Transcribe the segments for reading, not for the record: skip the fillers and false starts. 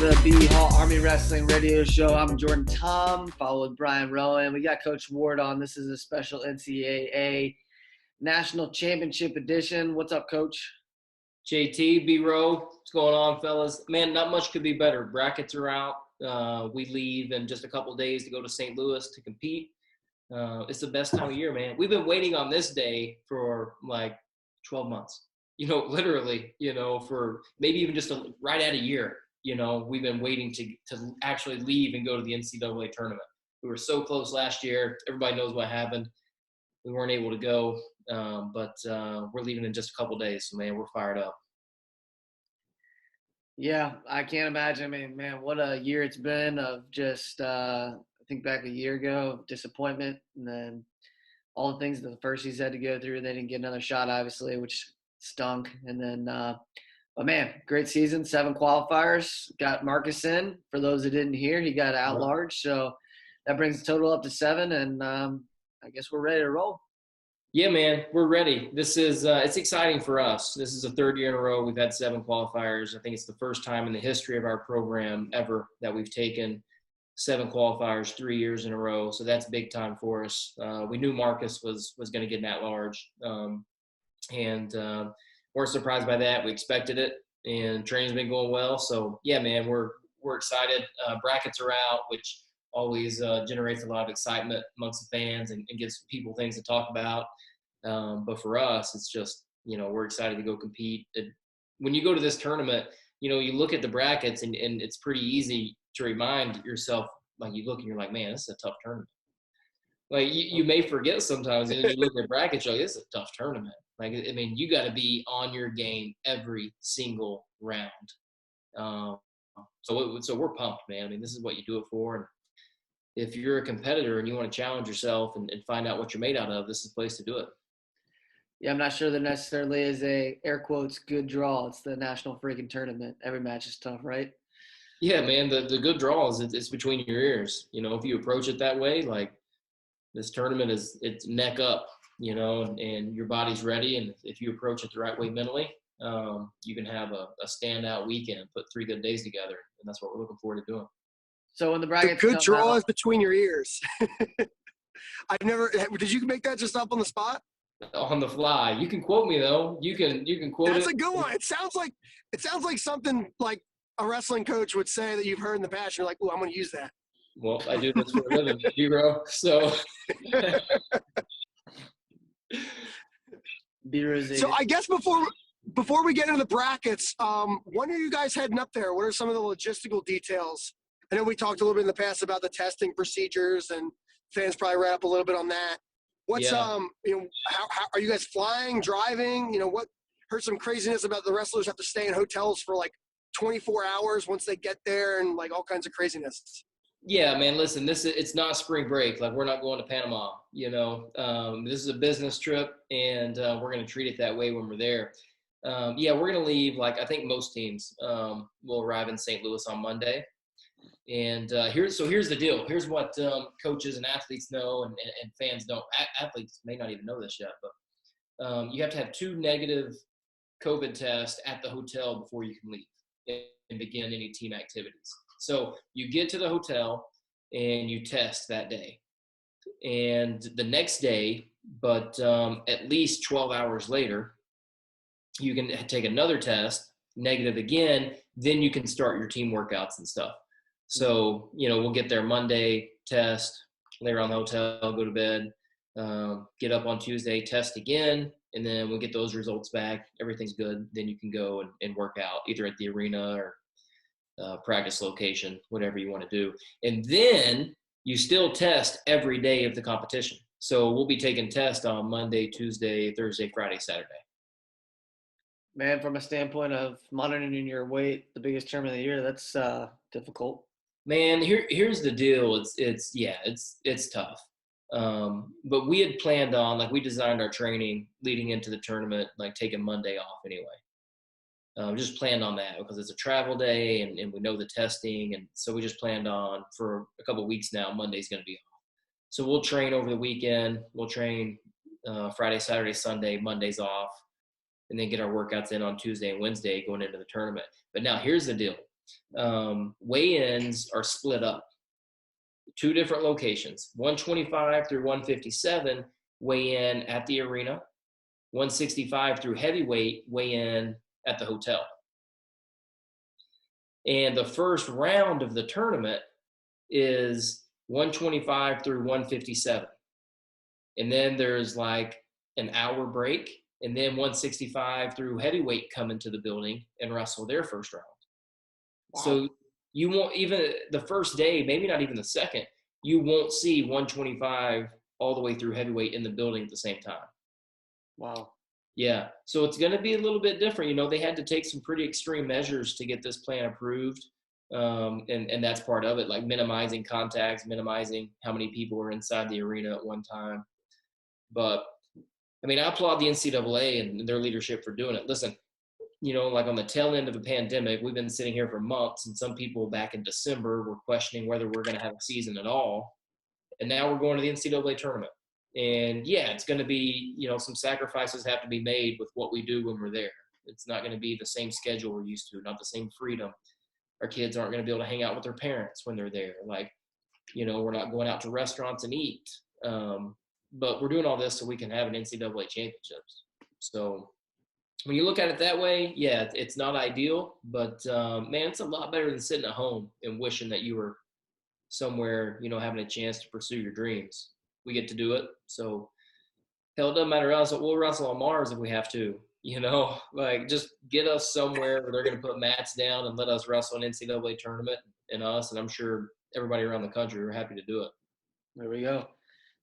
the BHAW Army Wrestling Radio Show. I'm Jordan Tom, followed with Brian Rowan. We got Coach Ward on. This is a special NCAA National Championship edition. What's up, Coach? JT, B-Row, what's going on, fellas? Man, not much could be better. Brackets are out. We leave in just a couple of days to go to St. Louis to compete. It's the best time of year, man. We've been waiting on this day for like 12 months. Literally, for maybe even just right at a year. We've been waiting to actually leave and go to the NCAA tournament. We were so close last year. Everybody knows what happened. We weren't able to go, but we're leaving in just a couple days. So, man, we're fired up. Yeah, I can't imagine. I mean, man, what a year it's been of just, I think back a year ago, of disappointment. And then all the things that the first had to go through. They didn't get another shot, obviously, which stunk. And then, but man, great season, 7 qualifiers. Got Marcus in. For those that didn't hear, he got out large. So that brings the total up to 7. And I guess we're ready to roll. Yeah, man, we're ready. This is it's exciting for us. This is the 3rd year in a row we've had 7 qualifiers. I think it's the first time in the history of our program ever that we've taken 7 qualifiers 3 years in a row. So that's big time for us. We knew Marcus was going to get an at-large, and weren't surprised by that. We expected it, and training's been going well. So yeah, man, we're excited. Brackets are out, which always generates a lot of excitement amongst the fans and gives people things to talk about. But for us, it's just, we're excited to go compete. When you go to this tournament, you look at the brackets and it's pretty easy to remind yourself, like you look and you're like, man, this is a tough tournament. Like you may forget sometimes, and then you look at brackets, you're like, this is a tough tournament. Like, I mean, you got to be on your game every single round. So we're pumped, man. I mean, this is what you do it for. And if you're a competitor and you want to challenge yourself and find out what you're made out of, this is the place to do it. Yeah, I'm not sure there necessarily is a, air quotes, good draw. It's the national freaking tournament. Every match is tough, right? Yeah, man, the good draw is it's between your ears. If you approach it that way, like this tournament it's neck up, and your body's ready. And if you approach it the right way mentally, you can have a standout weekend, put 3 good days together. And that's what we're looking forward to doing. So when the brackets the good draw is between your ears. Did you make that just up on the spot? On the fly. You can quote me though. You can quote That's it. a good one. It sounds like something like a wrestling coach would say that you've heard in the past. You're like, "Ooh, I'm going to use that." Well, I do this for a living, hero. So. So I guess before we get into the brackets, when are you guys heading up there? What are some of the logistical details? I know we talked a little bit in the past about the testing procedures, and fans probably read up a little bit on that. What's how are you guys flying, driving? Heard some craziness about the wrestlers have to stay in hotels for like 24 hours once they get there, and like all kinds of craziness. Yeah, man, listen, it's not spring break. Like, we're not going to Panama, this is a business trip, and we're going to treat it that way when we're there. We're going to leave, like I think most teams will arrive in St. Louis on Monday. And here's the deal. Here's what coaches and athletes know and fans don't. Athletes may not even know this yet, but you have to have 2 negative COVID tests at the hotel before you can leave and begin any team activities. So you get to the hotel and you test that day. And the next day, but at least 12 hours later, you can take another test, negative again, then you can start your team workouts and stuff. So, we'll get there Monday, test, lay around the hotel, go to bed, get up on Tuesday, test again, and then we'll get those results back. Everything's good. Then you can go and work out either at the arena or practice location, whatever you want to do. And then you still test every day of the competition. So we'll be taking tests on Monday, Tuesday, Thursday, Friday, Saturday. Man, from a standpoint of monitoring your weight, the biggest tournament of the year, that's difficult. Man, here's the deal. It's tough. But we had planned on, like, we designed our training leading into the tournament, like taking Monday off anyway. Just planned on that because it's a travel day and we know the testing. And so we just planned on for a couple of weeks now, Monday's going to be off. So we'll train over the weekend. We'll train Friday, Saturday, Sunday, Monday's off, and then get our workouts in on Tuesday and Wednesday going into the tournament. But now here's the deal. weigh-ins are split up. 2 different locations, 125 through 157 weigh in at the arena, 165 through heavyweight weigh in at the hotel. And the first round of the tournament is 125 through 157. And then there's like an hour break, and then 165 through heavyweight come into the building and wrestle their first round. Wow. So you won't even the first day, maybe not even the second, you won't see 125 all the way through heavyweight in the building at the same time. Wow. Yeah. So it's going to be a little bit different. You know, they had to take some pretty extreme measures to get this plan approved. And that's part of it, like minimizing contacts, minimizing how many people are inside the arena at one time. But I mean, I applaud the NCAA and their leadership for doing it. Listen, you know, like on the tail end of a pandemic, we've been sitting here for months, and some people back in December were questioning whether we're going to have a season at all. And now we're going to the NCAA tournament. And yeah, it's going to be, you know, some sacrifices have to be made with what we do when we're there. It's not going to be the same schedule we're used to, not the same freedom. Our kids aren't going to be able to hang out with their parents when they're there. Like, you know, we're not going out to restaurants and eat. But we're doing all this so we can have an NCAA championships. So when you look at it that way, yeah, it's not ideal, but man, it's a lot better than sitting at home and wishing that you were somewhere, you know, having a chance to pursue your dreams. We get to do it. So hell, it doesn't matter else. We'll wrestle on Mars if we have to, you know, like just get us somewhere where they're going to put mats down and let us wrestle an NCAA tournament and us. And I'm sure everybody around the country are happy to do it. There we go.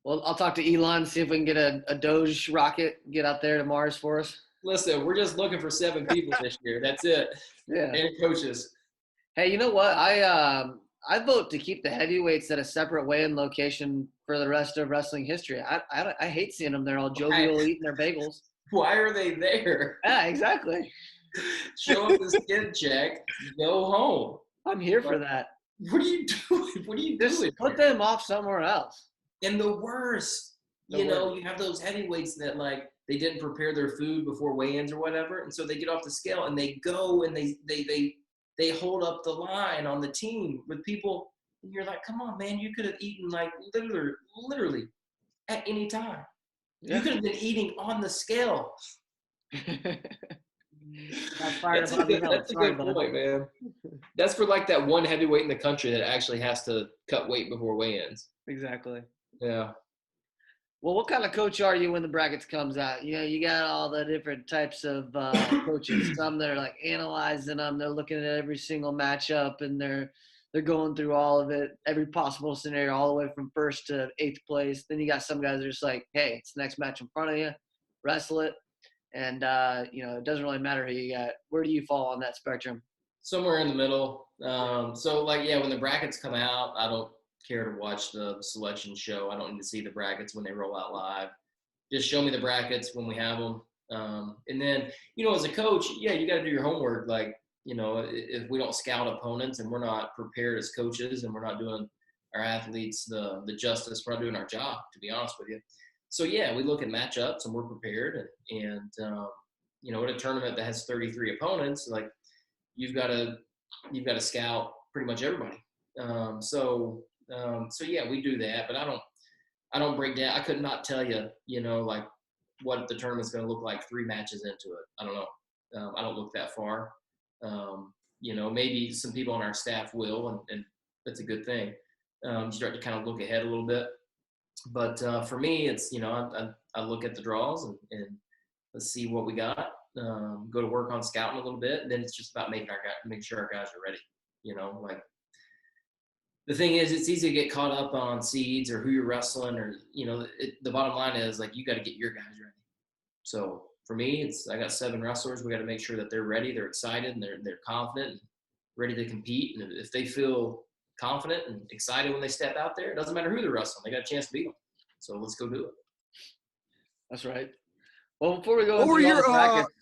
Well, I'll talk to Elon, see if we can get a Doge rocket, get out there to Mars for us. Listen, we're just looking for 7 people this year. That's it. Yeah. And coaches. Hey, you know what? I vote to keep the heavyweights at a separate weigh-in location for the rest of wrestling history. I hate seeing them there all jovial eating their bagels. Why are they there? Yeah, exactly. Show up the skin check, go home. I'm here for that. What are you doing? What are you Just doing? Put them off somewhere else. And the worst, you know, you have those heavyweights that like they didn't prepare their food before weigh-ins or whatever, and so they get off the scale and they go and they hold up the line on the team with people, and you're like, come on, man, you could have eaten like literally at any time. Yeah. You could have been eating on the scale. That's a good point, man. That's for like that one heavyweight in the country that actually has to cut weight before weigh-ins. Exactly. Yeah. Well, what kind of coach are you when the brackets comes out? You know, you got all the different types of coaches. Some that are like analyzing them. They're looking at every single matchup, and they're going through all of it, every possible scenario, all the way from first to 8th place. Then you got some guys that are just like, hey, it's the next match in front of you, wrestle it. And, you know, it doesn't really matter who you got. Where do you fall on that spectrum? Somewhere in the middle. So, like, yeah, when the brackets come out, I don't care to watch the selection show. I don't need to see the brackets when they roll out live. Just show me the brackets when we have them. And then, you know, as a coach, yeah, you got to do your homework. Like, you know, if we don't scout opponents and we're not prepared as coaches and we're not doing our athletes the justice, we're not doing our job, to be honest with you. So, yeah, we look at matchups and we're prepared. And you know, at a tournament that has 33 opponents, like you've got to scout pretty much everybody. So yeah, we do that, but I don't break down. I could not tell you, you know, like what the tournament's going to look like 3 matches into it. I don't know. I don't look that far. You know, maybe some people on our staff will, and that's a good thing. You start to kind of look ahead a little bit. But for me, it's, you know, I look at the draws and let's see what we got. Go to work on scouting a little bit, and then it's just about making sure our guys are ready. You know, like the thing is, it's easy to get caught up on seeds or who you're wrestling, or you know, the bottom line is like you got to get your guys ready. So for me, I got 7 wrestlers. We got to make sure that they're ready, they're excited, and they're confident, and ready to compete. And if they feel confident and excited when they step out there, it doesn't matter who they're wrestling. They got a chance to beat them. So let's go do it. That's right. Well, before we go on the brackets,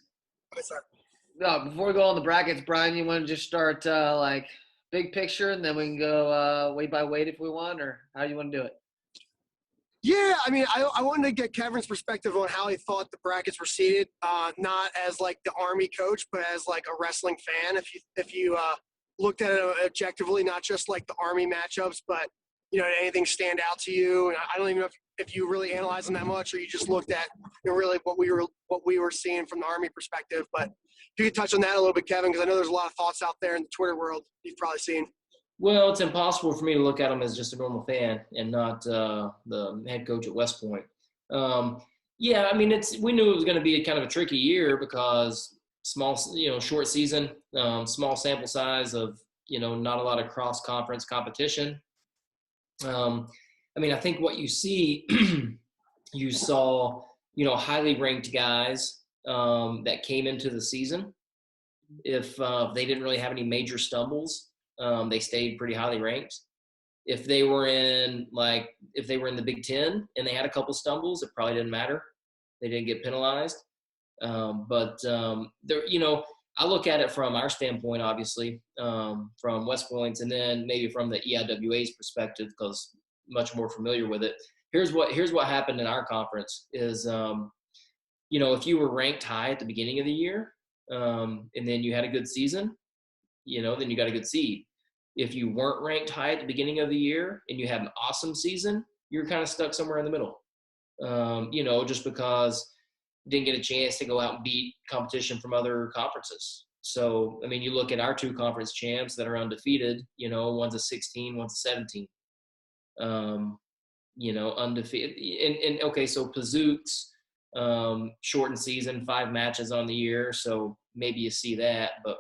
before we go on the brackets, Brian, you want to just start like big picture, and then we can go weight by weight if we want, or how do you want to do it? Yeah, I mean, I wanted to get Kevin's perspective on how he thought the brackets were seated, not as like the Army coach, but as like a wrestling fan. If you looked at it objectively, not just like the Army matchups, but, did anything stand out to you? And I don't even know if you really analyzed them that much, or you just looked at really what we were seeing from the Army perspective. But if you could touch on that a little bit, Kevin, because I know there's a lot of thoughts out there in the Twitter world you've probably seen. Well, it's impossible for me to look at him as just a normal fan and not the head coach at West Point. Yeah, I mean, we knew it was going to be kind of a tricky year because small, short season, small sample size of, not a lot of cross-conference competition. I mean, I think what you see, you saw, highly ranked guys that came into the season. If they didn't really have any major stumbles, they stayed pretty highly ranked. If they were in the Big Ten and they had a couple stumbles, it probably didn't matter. They didn't get penalized. But I look at it from our standpoint, obviously, from West Point's, and then maybe from the EIWA's perspective, because much more familiar with it. Here's what happened in our conference is, if you were ranked high at the beginning of the year, and then you had a good season, then you got a good seed. If you weren't ranked high at the beginning of the year and you had an awesome season, you're kind of stuck somewhere in the middle, just because you didn't get a chance to go out and beat competition from other conferences. So, I mean, you look at our two conference champs that are undefeated, one's a 16, one's a 17, undefeated. And okay, so Pazook's shortened season, 5 matches on the year. So maybe you see that, but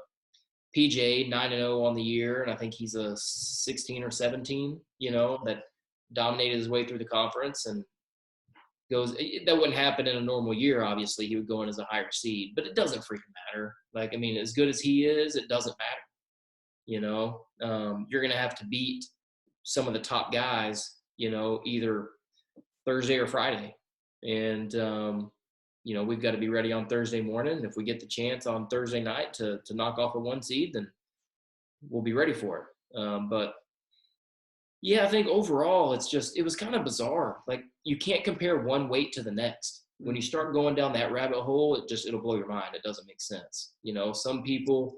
PJ 9-0 on the year, and I think he's a 16 or 17, that dominated his way through the conference and goes. That wouldn't happen in a normal year. Obviously, he would go in as a higher seed, but it doesn't freaking matter. Like, I mean, as good as he is, it doesn't matter. You're gonna have to beat some of the top guys, either Thursday or Friday, and we've got to be ready on Thursday morning. If we get the chance on Thursday night to knock off a 1 seed, then we'll be ready for it. But yeah, I think overall it was kind of bizarre. Like, you can't compare one weight to the next. When you start going down that rabbit hole, it'll blow your mind. It doesn't make sense. Some people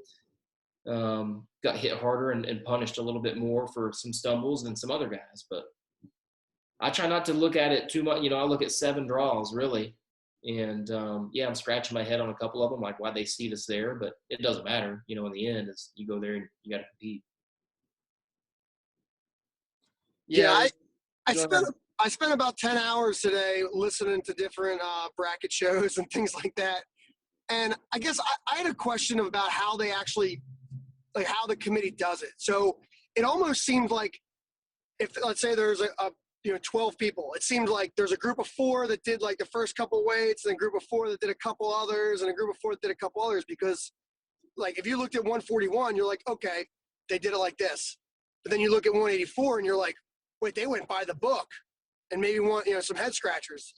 got hit harder and punished a little bit more for some stumbles than some other guys. But I try not to look at it too much. I look at 7 draws really. And I'm scratching my head on a couple of them, like why they seed us there, but it doesn't matter. In the end, is you go there and you got to compete. Yeah, I spent about 10 hours today listening to different bracket shows and things like that. And I guess I had a question about how they actually, like, how the committee does it. So it almost seemed like if, let's say there's a 12 people, it seemed like there's a group of 4 that did like the first couple weights, and a group of 4 that did a couple others, and a group of 4 that did a couple others. Because, like, if you looked at 141, you're like, okay, they did it like this. But then you look at 184 and you're like, wait, they went by the book, and maybe want, some head scratchers.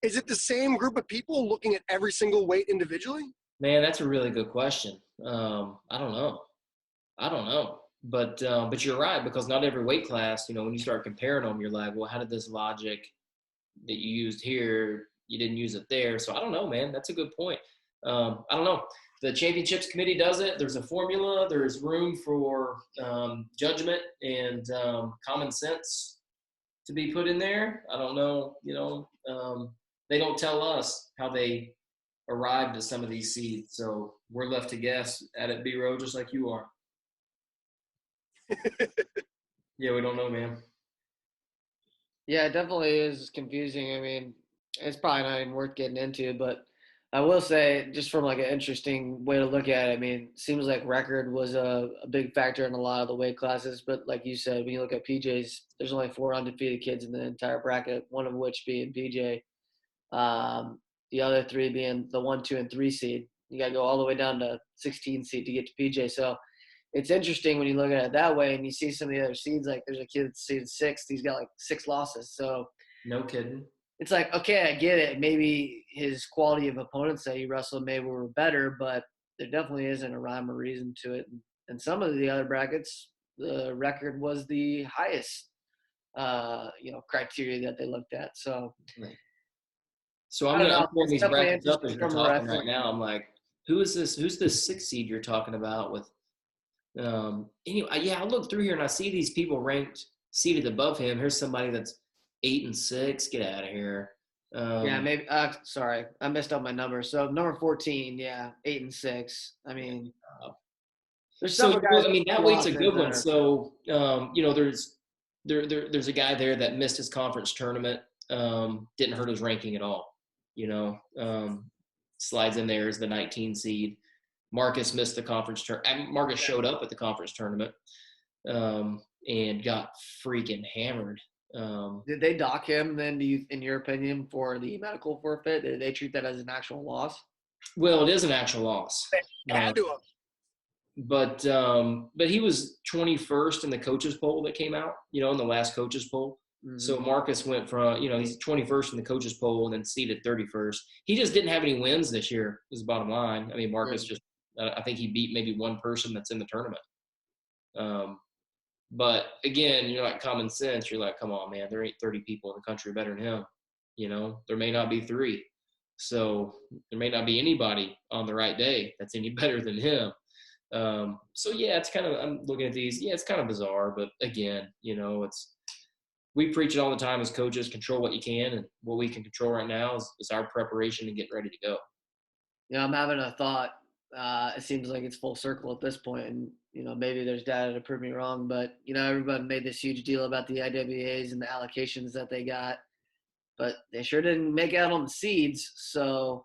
Is it the same group of people looking at every single weight individually? Man, that's a really good question. I don't know. But you're right, because not every weight class, when you start comparing them, you're like, well, how did this logic that you used here, you didn't use it there? So I don't know, man. That's a good point. I don't know. The championships committee does it. There's a formula. There's room for judgment and common sense to be put in there. I don't know. They don't tell us how they arrived at some of these seeds, so we're left to guess at it, BHAW, just like you are. Yeah, we don't know, man. Yeah, it definitely is confusing. I mean, it's probably not even worth getting into, but I will say, just from like an interesting way to look at it, I mean, it seems like record was a big factor in a lot of the weight classes. But like you said, when you look at PJ's, there's only 4 undefeated kids in the entire bracket, one of which being PJ. The other 3 being the 1, 2, and 3 seed. You got to go all the way down to 16 seed to get to PJ. So it's interesting when you look at it that way and you see some of the other seeds. Like, there's a kid seed 6. He's got like 6 losses. So no kidding. It's like, okay, I get it. Maybe his quality of opponents that he wrestled maybe were better, but there definitely isn't a rhyme or reason to it. And some of the other brackets, the record was the highest, criteria that they looked at. So. Right. So I'm pulling these brackets up as you're talking right now. I'm like, who's this 6 seed you're talking about with Anyway, yeah, I look through here and I see these people ranked seated above him. Here's somebody that's 8-6. Get out of here. Yeah, maybe. Sorry, I messed up my number. So number 14, yeah, 8-6. I mean, there's So several guys. I mean, that weight's a good one. There. So there's a guy there that missed his conference tournament. Didn't hurt his ranking at all. Slides in there as the 19 seed. Marcus missed the conference tournament. Marcus showed up at the conference tournament and got freaking hammered. Did they dock him then, in your opinion, for the medical forfeit? Did they treat that as an actual loss? Well, it is an actual loss. Had to have. But he was 21st in the coaches poll that came out, in the last coaches poll. Mm-hmm. So Marcus went from, he's 21st in the coaches poll and then seeded 31st. He just didn't have any wins this year is the bottom line. I mean, Marcus I think he beat maybe one person that's in the tournament. But again, like common sense, you're like, come on, man, there ain't 30 people in the country better than him. There may not be 3. So there may not be anybody on the right day that's any better than him. So yeah, it's kind of, I'm looking at these. Yeah, it's kind of bizarre, but again, we preach it all the time as coaches, control what you can, and what we can control right now is our preparation and getting ready to go. Yeah, I'm having a thought. It seems like it's full circle at this point, and maybe there's data to prove me wrong, but everybody made this huge deal about the IWAs and the allocations that they got, but they sure didn't make out on the seeds. So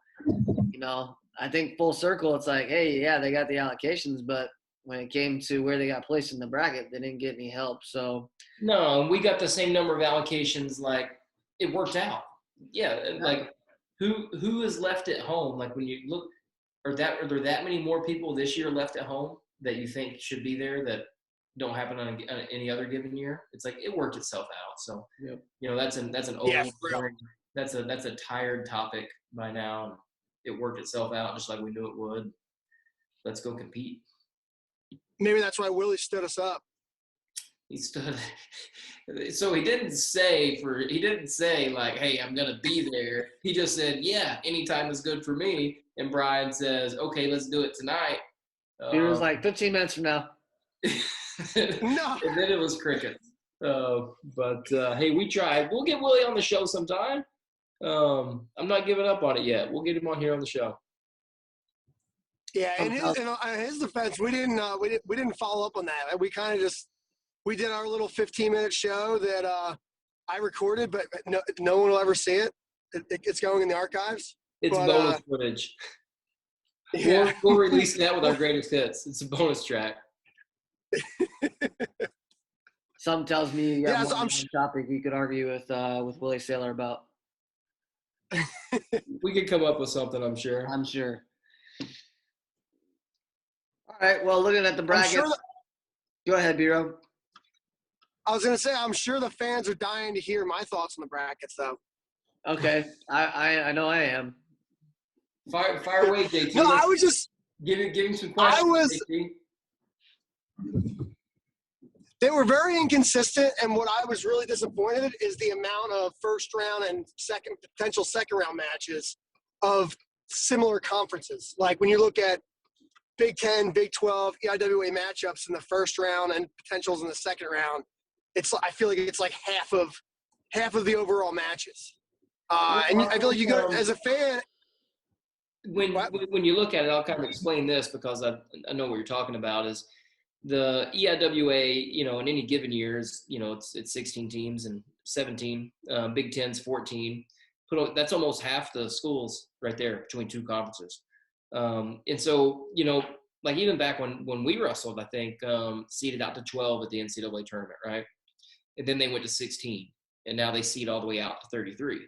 I think full circle, it's like, hey, yeah, they got the allocations, but when it came to where they got placed in the bracket, they didn't get any help. So no, we got the same number of allocations. Like it worked out. Yeah, like who is left at home? Like when you look, are there that many more people this year left at home that you think should be there that don't happen on any other given year? It's like it worked itself out. So that's an old that's a tired topic by now. It worked itself out just like we knew it would. Let's go compete. Maybe that's why Willie stood us up. He stood. So he didn't say like, hey, I'm going to be there. He just said, yeah, anytime is good for me. And Brian says, okay, let's do it tonight. He was like 15 minutes from now. No. And then it was crickets. But hey, we tried. We'll get Willie on the show sometime. I'm not giving up on it yet. We'll get him on here on the show. Yeah, in his defense, we didn't follow up on that. We kind of we did our little 15-minute show that I recorded, but no one will ever see it. It's going in the archives. It's bonus footage. Yeah. We'll release that with our greatest hits. It's a bonus track. Something tells me you got one topic you could argue with Willie Saylor about. We could come up with something, I'm sure. All right. Well, looking at the brackets. Go ahead, B-Rob. I was going to say, I'm sure the fans are dying to hear my thoughts on the brackets, though. Okay. I know I am. Fire away, JT. No, I was just giving some questions. They were very inconsistent, and what I was really disappointed is the amount of first round and potential second round matches of similar conferences. Like when you look at Big 10, Big 12, EIWA matchups in the first round and potentials in the second round, I feel like it's like half of the overall matches. And I feel like you go as a fan. When you look at it, I'll kind of explain this because I know what you're talking about is the EIWA, in any given year is, it's 16 teams and 17, Big 10's 14. That's almost half the schools right there between two conferences. And so, like even back when we wrestled, I think seeded out to 12 at the NCAA tournament, right? And then they went to 16, and now they seed all the way out to 33.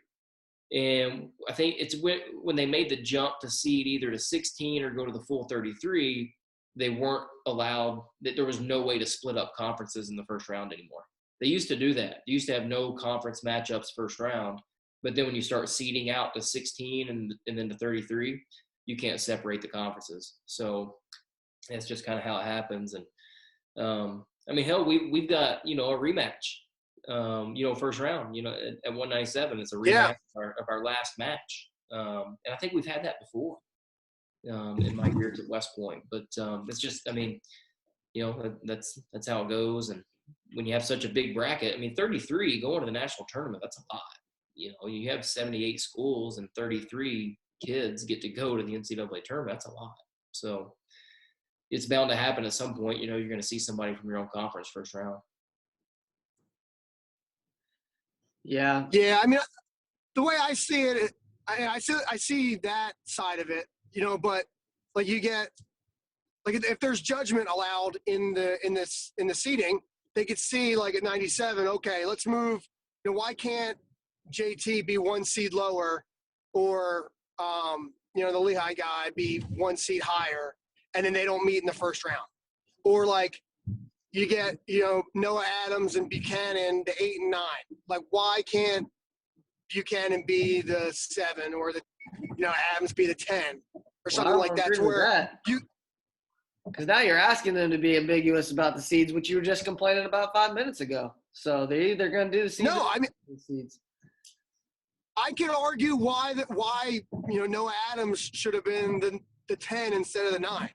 And I think it's when they made the jump to seed either to 16 or go to the full 33, they weren't allowed, that there was no way to split up conferences in the first round anymore. They used to do that. They used to have no conference matchups first round. But then when you start seeding out to 16 and then to 33, you can't separate the conferences. So that's just kind of how it happens. And I mean, hell, we've got, a rematch, first round, at 197, it's a rematch of our last match. And I think we've had that before in my years at West Point, but it's just, I mean, that's how it goes. And when you have such a big bracket, I mean, 33 going to the national tournament, that's a lot. You have 78 schools and 33 kids get to go to the NCAA tournament. That's a lot. So it's bound to happen at some point. You're going to see somebody from your own conference first round. Yeah. Yeah. I mean, the way I see it, I see that side of it, but like you get, like if there's judgment allowed in the seating, they could see like at 97, okay, let's move. Why can't JT be 1 seed lower, or the Lehigh guy be 1 seed higher, and then they don't meet in the first round, or like you get Noah Adams and Buchanan the 8 and 9. Like why can't Buchanan be the 7, or the Adams be the 10, or something like that? To where because now you're asking them to be ambiguous about the seeds, which you were just complaining about 5 minutes ago. So they're either going to do the seeds. No, I mean, the seeds. I can argue why Noah Adams should have been the 10 instead of the 9.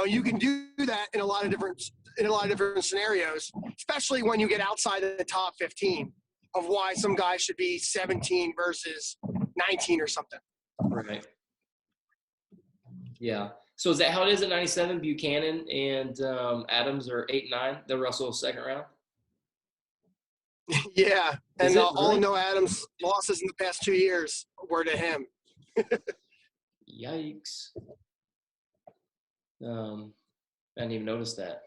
You can do that in a lot of different scenarios, especially when you get outside of the top 15 of why some guy should be 17 versus 19 or something. Right. Yeah. So is that how it is at 97? Buchanan and Adams are 8 and 9. They'll wrestle second round. Yeah, and really? all Noah Adams losses in the past 2 years were to him. Yikes. I didn't even notice that.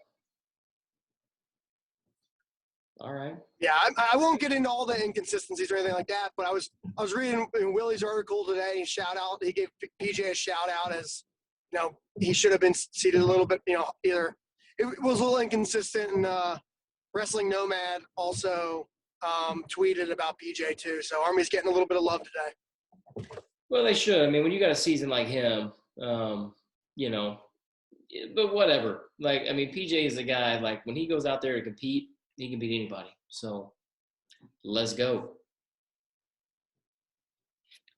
All right. Yeah, I won't get into all the inconsistencies or anything like that, but I was reading Willie's article today. He gave PJ a shout out as he should have been seated a little bit. Either it was a little inconsistent, and Wrestling Nomad also tweeted about PJ too. So Army's getting a little bit of love today. Well, they should. I mean, when you got a season like him, but whatever. Like, I mean, PJ is a guy, like, when he goes out there to compete, he can beat anybody. So let's go.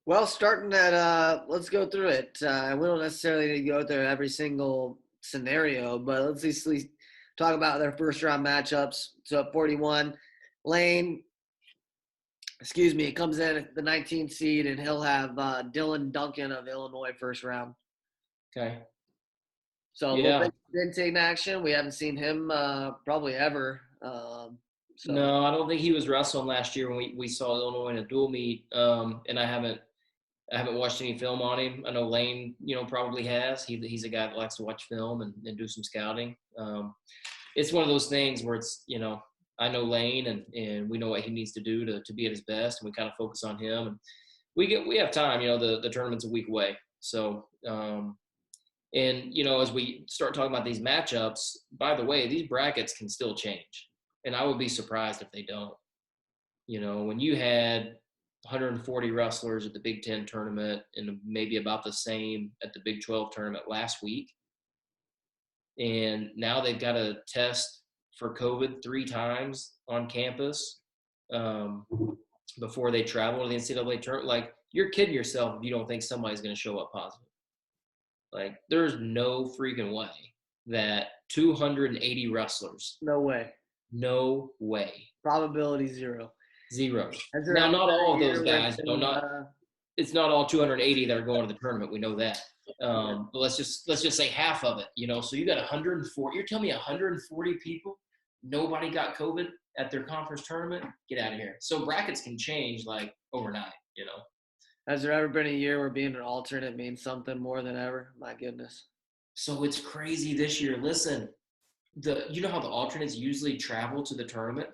Well, starting at, let's go through it. We don't necessarily need to go through every single scenario, but let's at least talk about their first round matchups. So at 41, Lane, comes in at the 19th seed, and he'll have Dylan Duncan of Illinois first round. Okay. So yeah. Vintage action. We haven't seen him probably ever. No, I don't think he was wrestling last year when we saw Illinois in a dual meet. And I haven't watched any film on him. I know Lane, probably has. He's a guy that likes to watch film and do some scouting. It's one of those things where it's, I know Lane and we know what he needs to do to be at his best, and we kind of focus on him. And we have time. The tournament's a week away. So as we start talking about these matchups, by the way, these brackets can still change. And I would be surprised if they don't. When you had 140 wrestlers at the Big Ten tournament and maybe about the same at the Big 12 tournament last week, and now they've got to test for COVID 3 times on campus before they travel to the NCAA tournament. Like, you're kidding yourself if you don't think somebody's going to show up positive. Like, there's no freaking way that 280 wrestlers. No way. No way. Probability 0. Now, not all of those guys. It's not all 280 that are going to the tournament. We know that. But let's just say half of it. So you got 140. You're telling me 140 people, nobody got COVID at their conference tournament? Get out of here. So brackets can change like overnight. Has there ever been a year where being an alternate means something more than ever? My goodness. So it's crazy this year. Listen, you know how the alternates usually travel to the tournament?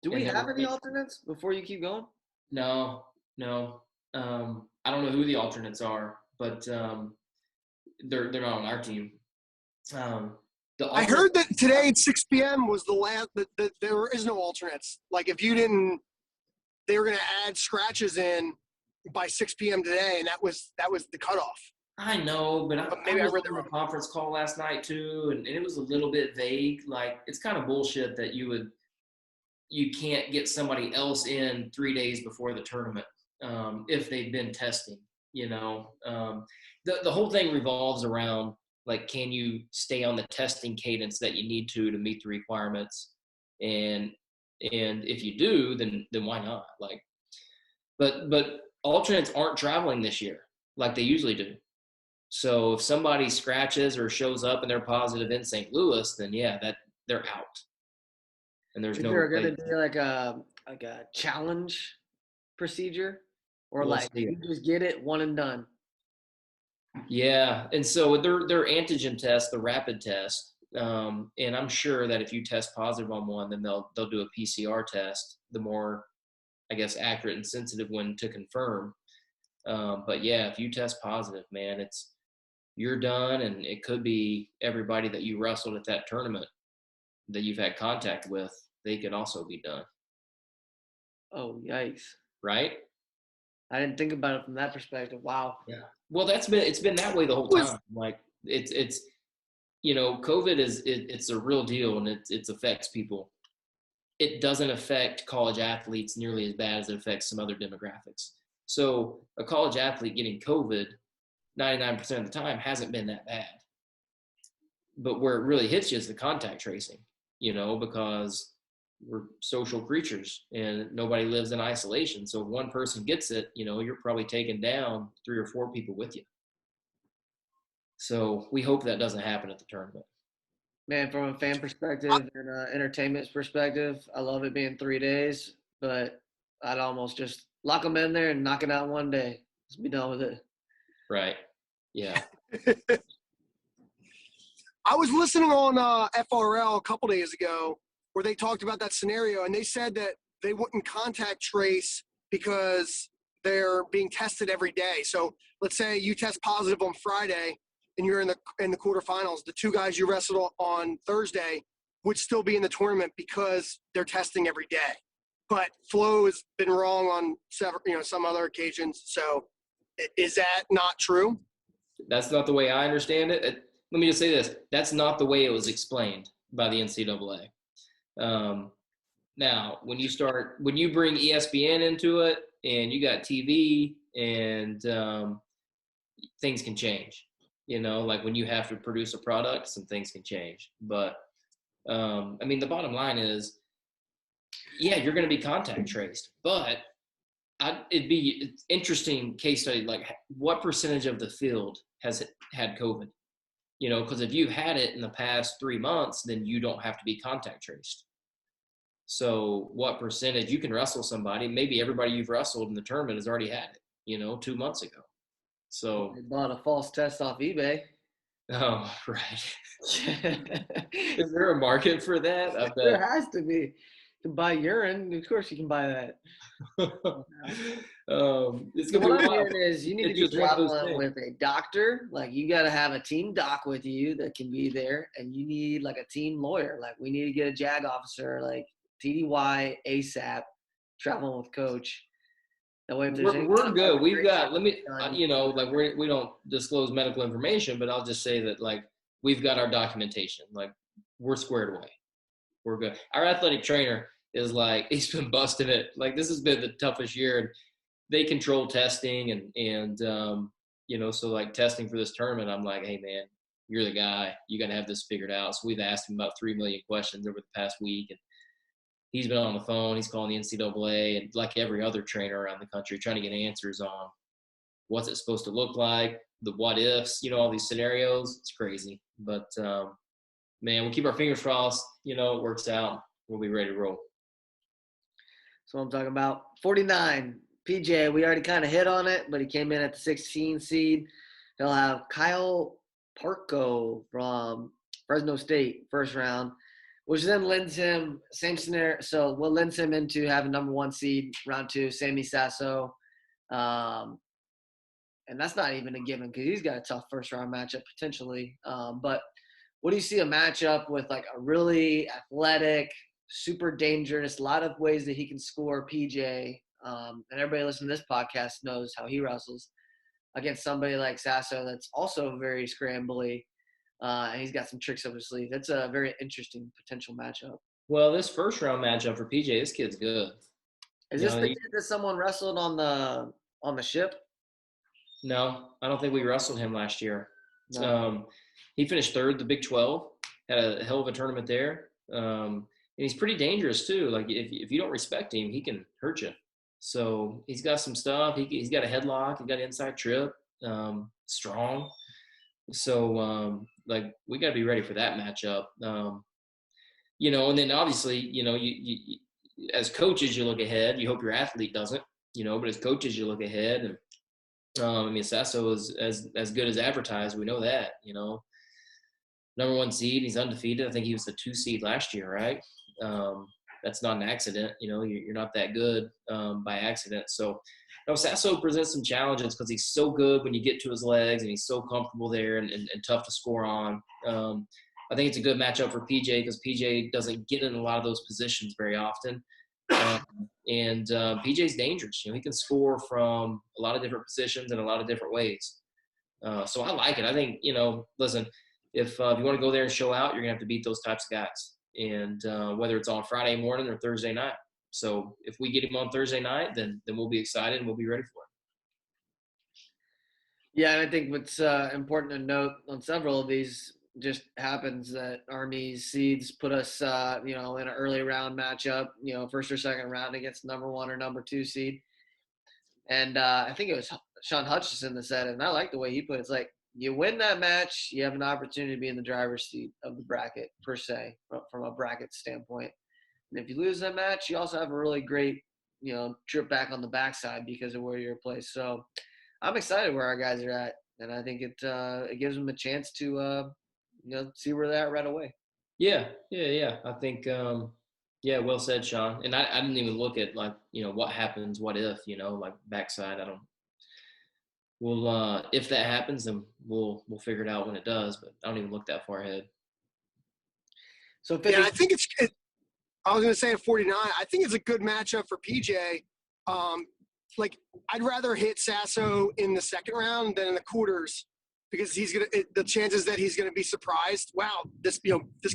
Do we have any alternates before you keep going? No. I don't know who the alternates are, but they're not on our team. I heard that today at 6 p.m. was the last. That there is no alternates. Like, if you didn't, they were going to add scratches in by 6 p.m. today, and that was the cutoff. I know, but maybe I read the conference call last night too, and it was a little bit vague. Like, it's kind of bullshit that you can't get somebody else in 3 days before the tournament if they've been testing. The whole thing revolves around Like, can you stay on the testing cadence that you need to meet the requirements? And if you do, then why not? Like, but alternates aren't traveling this year like they usually do. So if somebody scratches or shows up and they're positive in St. Louis, then yeah, that they're out. And there's Is no there going to replacement. be like a challenge procedure, or We'll like see. you just get it one and done? Yeah, and so with their antigen test, the rapid test, and I'm sure that if you test positive on one, then they'll do a PCR test, the more, I guess, accurate and sensitive one to confirm. But yeah, if you test positive, man, you're done, and it could be everybody that you wrestled at that tournament that you've had contact with. They could also be done. Oh, yikes! Right? I didn't think about it from that perspective. Wow. Yeah. Well, it's been that way the whole time. Like it's COVID it's a real deal, and it affects people. It doesn't affect college athletes nearly as bad as it affects some other demographics. So a college athlete getting COVID 99% of the time hasn't been that bad. But where it really hits you is the contact tracing, because we're social creatures and nobody lives in isolation. So if one person gets it, you're probably taking down 3 or 4 people with you. So we hope that doesn't happen at the tournament. Man, from a fan perspective and entertainment perspective, I love it being 3 days, but I'd almost just lock them in there and knock it out one day. Let's be done with it. Right. Yeah. I was listening on FRL a couple days ago where they talked about that scenario, and they said that they wouldn't contact trace because they're being tested every day. So let's say you test positive on Friday and you're in the quarterfinals. The 2 guys you wrestled on Thursday would still be in the tournament because they're testing every day. But Flo has been wrong on some other occasions. So is that not true? That's not the way I understand it. Let me just say this. That's not the way it was explained by the NCAA. Now, when you bring ESPN into it and you got TV and things can change, like when you have to produce a product, some things can change. But the bottom line is, yeah, you're going to be contact traced, but it'd be an interesting case study. Like, what percentage of the field has had COVID? Because if you've had it in the past 3 months, then you don't have to be contact traced. So what percentage? You can wrestle somebody, maybe everybody you've wrestled in the tournament has already had it, 2 months ago. So They bought a false test off eBay. Oh, right. Is there a market for that? I bet. There has to be. You can buy urine. Of course you can buy that. It's gonna What be I'm wild. hearing is you need to be traveling with a doctor. Like, you got to have a team doc with you that can be there, and you need like a team lawyer. Like, we need to get a JAG officer, like TDY ASAP, traveling with coach. That way, if there's we're good. We've got, we don't disclose medical information, but I'll just say that, like, we've got our documentation. Like, we're squared away. We're good. Our athletic trainer is like, he's been busting it. Like, this has been the toughest year, and they control testing and so like testing for this tournament, I'm like, hey man, you're the guy. You got to have this figured out. So we've asked him about 3 million questions over the past week, and he's been on the phone. He's calling the NCAA and, like every other trainer around the country, trying to get answers on what's it supposed to look like, the what ifs, all these scenarios. It's crazy. But, man, we'll keep our fingers crossed. It works out. We'll be ready to roll. So I'm talking about 49. PJ, we already kind of hit on it, but he came in at the 16 seed. He'll have Kyle Parko from Fresno State, first round, which then lends him, same scenario. So what lends him into having number 1 seed, round 2, Sammy Sasso. And that's not even a given because he's got a tough first round matchup potentially. But what do you see a matchup with, like, a really athletic, super dangerous, a lot of ways that he can score PJ? And everybody listening to this podcast knows how he wrestles against somebody like Sasso that's also very scrambly, and he's got some tricks up his sleeve. That's a very interesting potential matchup. Well, this first round matchup for PJ, this kid's good. Is this the kid that someone wrestled on the ship? No, I don't think we wrestled him last year. No. He finished third, the Big 12, had a hell of a tournament there. And he's pretty dangerous too. Like if you don't respect him, he can hurt you. So he's got some stuff. He's got a headlock. He's got an inside trip. Strong. So like we got to be ready for that matchup. And then obviously, you as coaches, you look ahead. You hope your athlete doesn't, but as coaches, you look ahead. And Sasso is as good as advertised. We know that, number 1 seed. He's undefeated. I think he was the 2 seed last year, right? That's not an accident. You're not that good by accident. So, Sasso presents some challenges because he's so good when you get to his legs, and he's so comfortable there and tough to score on. I think it's a good matchup for PJ because PJ doesn't get in a lot of those positions very often. And PJ's dangerous. He can score from a lot of different positions in a lot of different ways. So I like it. I think, listen, if you want to go there and show out, you're going to have to beat those types of guys. And whether it's on Friday morning or Thursday night. So if we get him on Thursday night, then we'll be excited and we'll be ready for it. Yeah, and I think what's important to note on several of these just happens that Army's seeds put us, in an early round matchup, first or second round against number 1 or number 2 seed. And I think it was Sean Hutchinson that said it, and I like the way he put it. It's like, you win that match, you have an opportunity to be in the driver's seat of the bracket, per se, from a bracket standpoint. And if you lose that match, you also have a really great, trip back on the backside because of where you're placed. So I'm excited where our guys are at, and I think it gives them a chance to, see where they're at right away. Yeah. I think, well said, Sean. And I didn't even look at what happens, what if, like backside. We'll if that happens, then we'll figure it out when it does. But I don't even look that far ahead. So I think I was going to say at 49. I think it's a good matchup for PJ. I'd rather hit Sasso in the second round than in the quarters because the chances that he's going to be surprised. Wow, this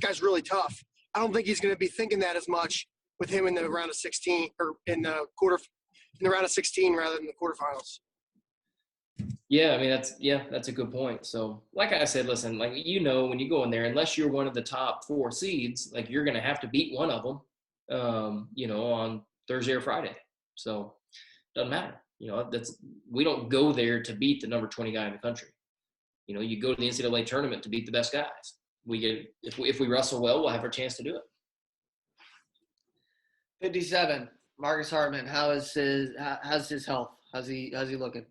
guy's really tough. I don't think he's going to be thinking that as much with him in the round of 16 or in the round of 16 rather than the quarterfinals. Yeah, that's a good point. So, like I said, listen, when you go in there, unless you're one of the top 4 seeds, you're going to have to beat one of them, on Thursday or Friday. So, doesn't matter. We don't go there to beat the number 20 guy in the country. You go to the NCAA tournament to beat the best guys. If we wrestle well, we'll have our chance to do it. 57, Marcus Hartman. How's his health? How's he looking?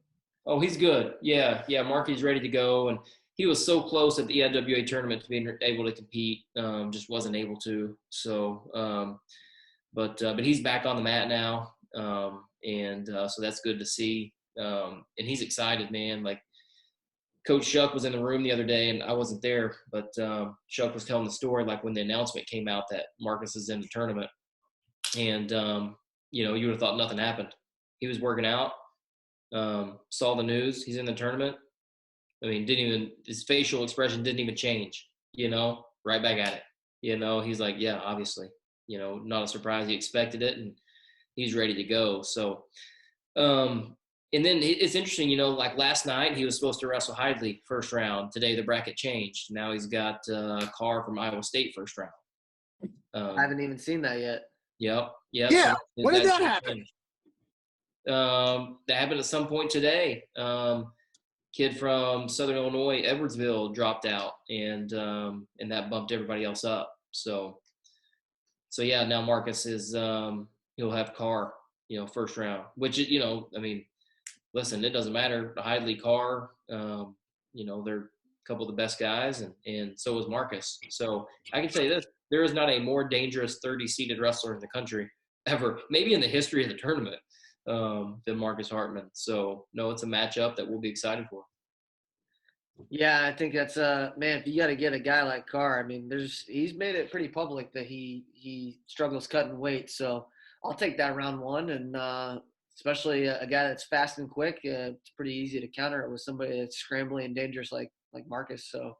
Oh, he's good. Yeah. Marky's ready to go, and he was so close at the NWA tournament to being able to compete, just wasn't able to. So, but he's back on the mat now, and so that's good to see. And he's excited, man. Coach Shuck was in the room the other day, and I wasn't there, but Shuck was telling the story when the announcement came out that Marcus is in the tournament, and you would have thought nothing happened. He was working out. Saw the news, he's in the tournament. His facial expression didn't even change, right back at it. He's like, yeah, obviously, not a surprise. He expected it and he's ready to go. So, and then it's interesting, last night he was supposed to wrestle Hidley first round. Today the bracket changed. Now he's got Carr from Iowa State first round. I haven't even seen that yet. Yep. Yeah. So when did that happen? That happened at some point today. Kid from Southern Illinois, Edwardsville, dropped out, and that bumped everybody else up. So yeah, now Marcus is he'll have Carr, first round. Which listen, it doesn't matter. Hidley, Carr, they're a couple of the best guys, and so is Marcus. So I can tell you this: there is not a more dangerous 30-seeded wrestler in the country ever, maybe in the history of the tournament, than Marcus Hartman. So, no, it's a matchup that we'll be excited for. Yeah, I think that's man, if you got to get a guy like Carr, he's made it pretty public that he struggles cutting weight. So I'll take that round 1, and especially a guy that's fast and quick. It's pretty easy to counter it with somebody that's scrambly and dangerous like Marcus. So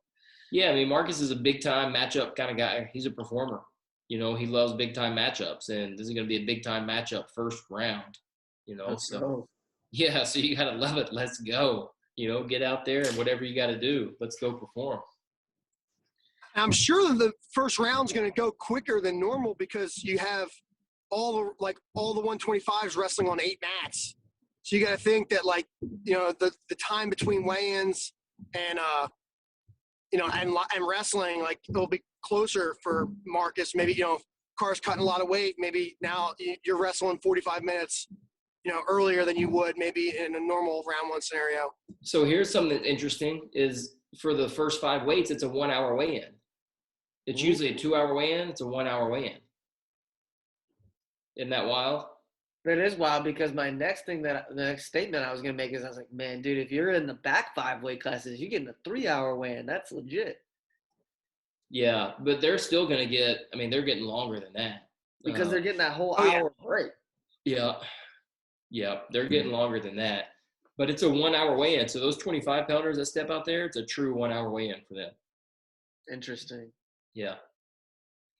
yeah, Marcus is a big time matchup kind of guy. He's a performer. He loves big time matchups, and this is going to be a big time matchup first round. Yeah, so you got to love it. Let's go. Get out there and whatever you got to do, let's go perform. I'm sure that the first round's going to go quicker than normal because you have all the 125s wrestling on 8 mats. So you got to think that the time between weigh-ins and and wrestling, like it'll be closer for Marcus. Maybe Carr's cutting a lot of weight. Maybe now you're wrestling 45 minutes earlier than you would maybe in a normal round 1 scenario. So here's something that's interesting is for the first 5 weights, it's a 1 hour weigh-in. It's usually a 2 hour weigh-in. It's a 1 hour weigh-in. Isn't that wild? That is wild because the next statement I was going to make is I was like, man, dude, if you're in the back 5 weight classes, you're getting a 3 hour weigh-in. That's legit. Yeah, but they're still going to get, they're getting longer than that. Because they're getting that whole hour break. Yeah. Yeah, they're getting longer than that. But it's a 1 hour weigh-in. So those 25 pounders that step out there, it's a true 1 hour weigh-in for them. Interesting. Yeah.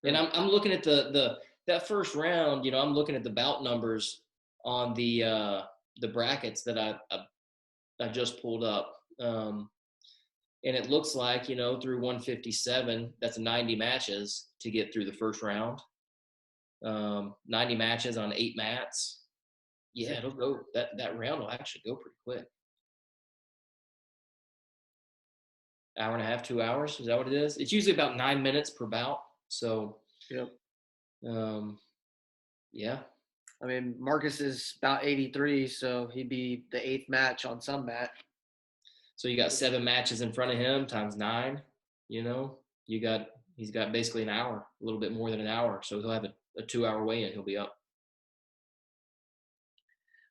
And I'm looking at that first round, I'm looking at the bout numbers on the brackets that I just pulled up. And it looks like, through 157, that's 90 matches to get through the first round. 90 matches on 8 mats. Yeah, it'll go. That round will actually go pretty quick. Hour and a half, 2 hours. Is that what it is? It's usually about 9 minutes per bout. So, yep. Yeah. Marcus is about 83, so he'd be the 8th match on some mat. So you got 7 matches in front of him times 9. He's got basically an hour, a little bit more than an hour. So he'll have a 2 hour weigh-in. He'll be up.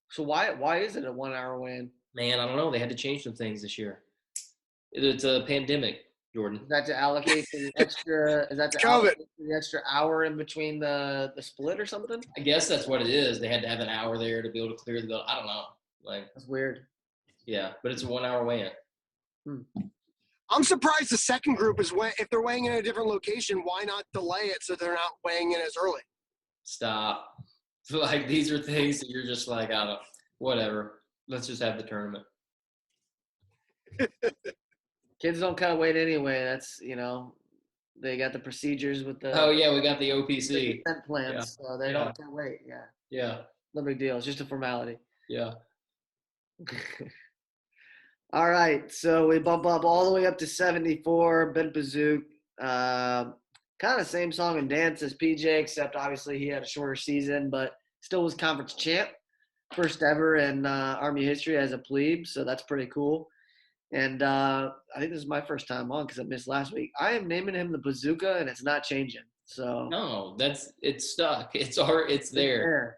So why is it a 1 hour weigh-in? Man, I don't know. They had to change some things this year. It's a pandemic, Jordan. Is that to allocate the extra? Is that to allocate the extra hour in between the split or something? I guess that's what it is. They had to have an hour there to be able to clear the building. I don't know. That's weird. Yeah, but it's a 1 hour weigh-in. I'm surprised the second group if they're weighing in a different location, why not delay it so they're not weighing in as early? Stop. These are things that you're just like, I don't know, whatever. Let's just have the tournament. Kids don't cut weight anyway. That's, they got the procedures with the. Oh, yeah, we got the OPC. The descent plans, so they don't cut weight. Yeah. Yeah. No big deal. It's just a formality. Yeah. All right. So we bump up all the way up to 74. Ben Pazook. Kind of same song and dance as PJ, except obviously he had a shorter season, but still was conference champ. First ever in Army history as a plebe, so that's pretty cool. And I think this is my first time on because I missed last week. I am naming him the Bazooka, and it's not changing. So no, it's stuck. It's there.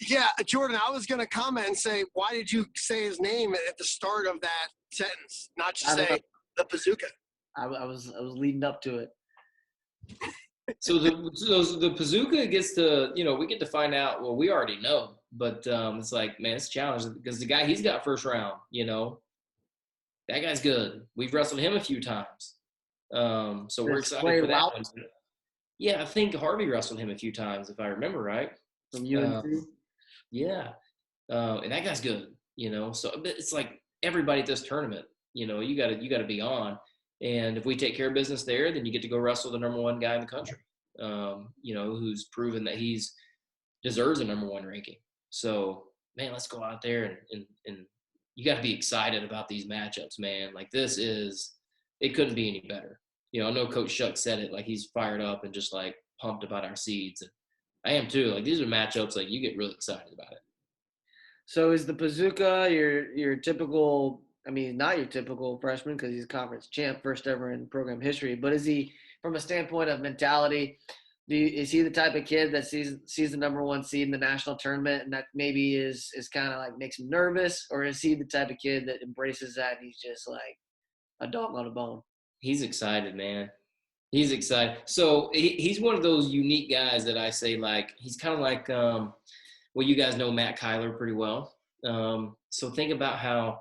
Yeah, Jordan, I was going to comment and say, why did you say his name at the start of that sentence, not just say the Bazooka? I was leading up to it. So the Bazooka gets to, we get to find out. Well, we already know, but it's like, man, it's a challenge because the guy he's got first round, that guy's good. We've wrestled him a few times. So we're excited for that one. Yeah, I think Harvey wrestled him a few times, if I remember right. From UNC? Yeah. And that guy's good, So it's like everybody at this tournament, you got to be on. And if we take care of business there, then you get to go wrestle the number 1 guy in the country, who's proven that he's deserves a number 1 ranking. So, man, let's go out there and you got to be excited about these matchups, man. It couldn't be any better. I know Coach Shuck said it, he's fired up and just pumped about our seeds. And I am too. These are matchups you get really excited about it. So is the Bazooka your typical? Not your typical freshman because he's conference champ, first ever in program history. But is he, from a standpoint of mentality, is he the type of kid that sees the number 1 seed in the national tournament and that maybe is kind of makes him nervous, or is he the type of kid that embraces that and he's just a dog on a bone? He's excited, man. He's excited. So he's one of those unique guys that I say he's kind of like you guys know Matt Kyler pretty well. So think about how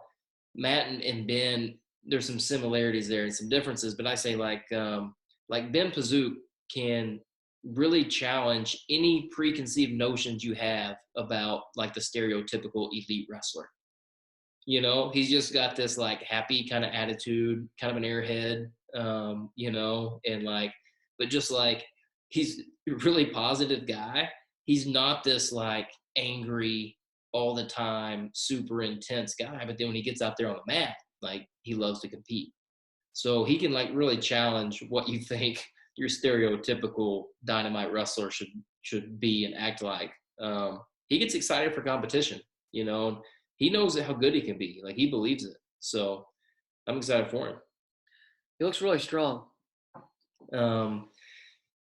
Matt and Ben, there's some similarities there and some differences, but I say Ben Pazook can really challenge any preconceived notions you have about the stereotypical elite wrestler. He's just got this happy kind of attitude, kind of an airhead, and like, but just like, he's a really positive guy. He's not this like angry all the time, super intense guy. But then when he gets out there on the mat, like, he loves to compete. So he can like really challenge what you think your stereotypical dynamite wrestler should be and act like. He gets excited for competition, and he knows how good he can be. Like, he believes it. So I'm excited for him. He looks really strong. The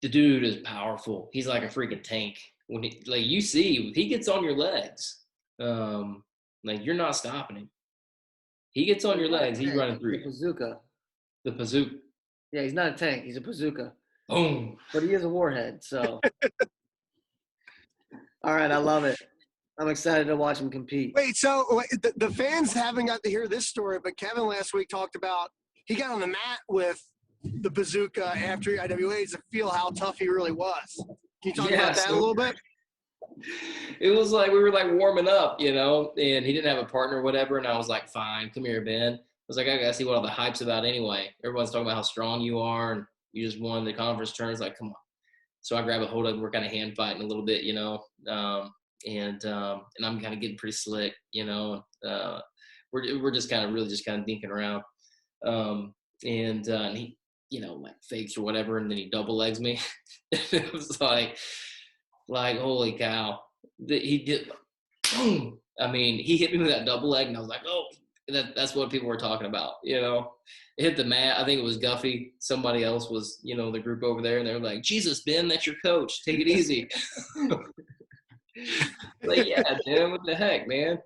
dude is powerful. He's like a freaking tank. When he, like, you see, if he gets on your legs, like, you're not stopping him. He gets on your legs, he's running through The you. bazooka. The bazooka. Yeah, he's not a tank. He's a bazooka. Boom. But he is a warhead, so. All right, I love it. I'm excited to watch him compete. Wait, so the fans haven't got to hear this story, but Kevin last week talked about he got on the mat with the bazooka after IWAs to feel how tough he really was. Can you talk about that a little bit? It was like we were like warming up, and he didn't have a partner or whatever, and I was like, fine, come here, Ben. I was like, I gotta see what all the hype's about anyway. Everyone's talking about how strong you are, and you just won the conference tournament. Like, come on. So I grab a hold of him. We're kind of hand fighting a little bit, and I'm kind of getting pretty slick, we're just kind of really just kind of dinking around, and he, like, fakes or whatever, and then he double legs me. It was like holy cow, he did. Boom. I mean, he hit me with that double leg, and I was like, oh, that's what people were talking about, It hit the mat. I think it was Guffey. Somebody else was, the group over there, and they were like, Jesus, Ben, that's your coach. Take it easy. Like, yeah, dude, what the heck, man?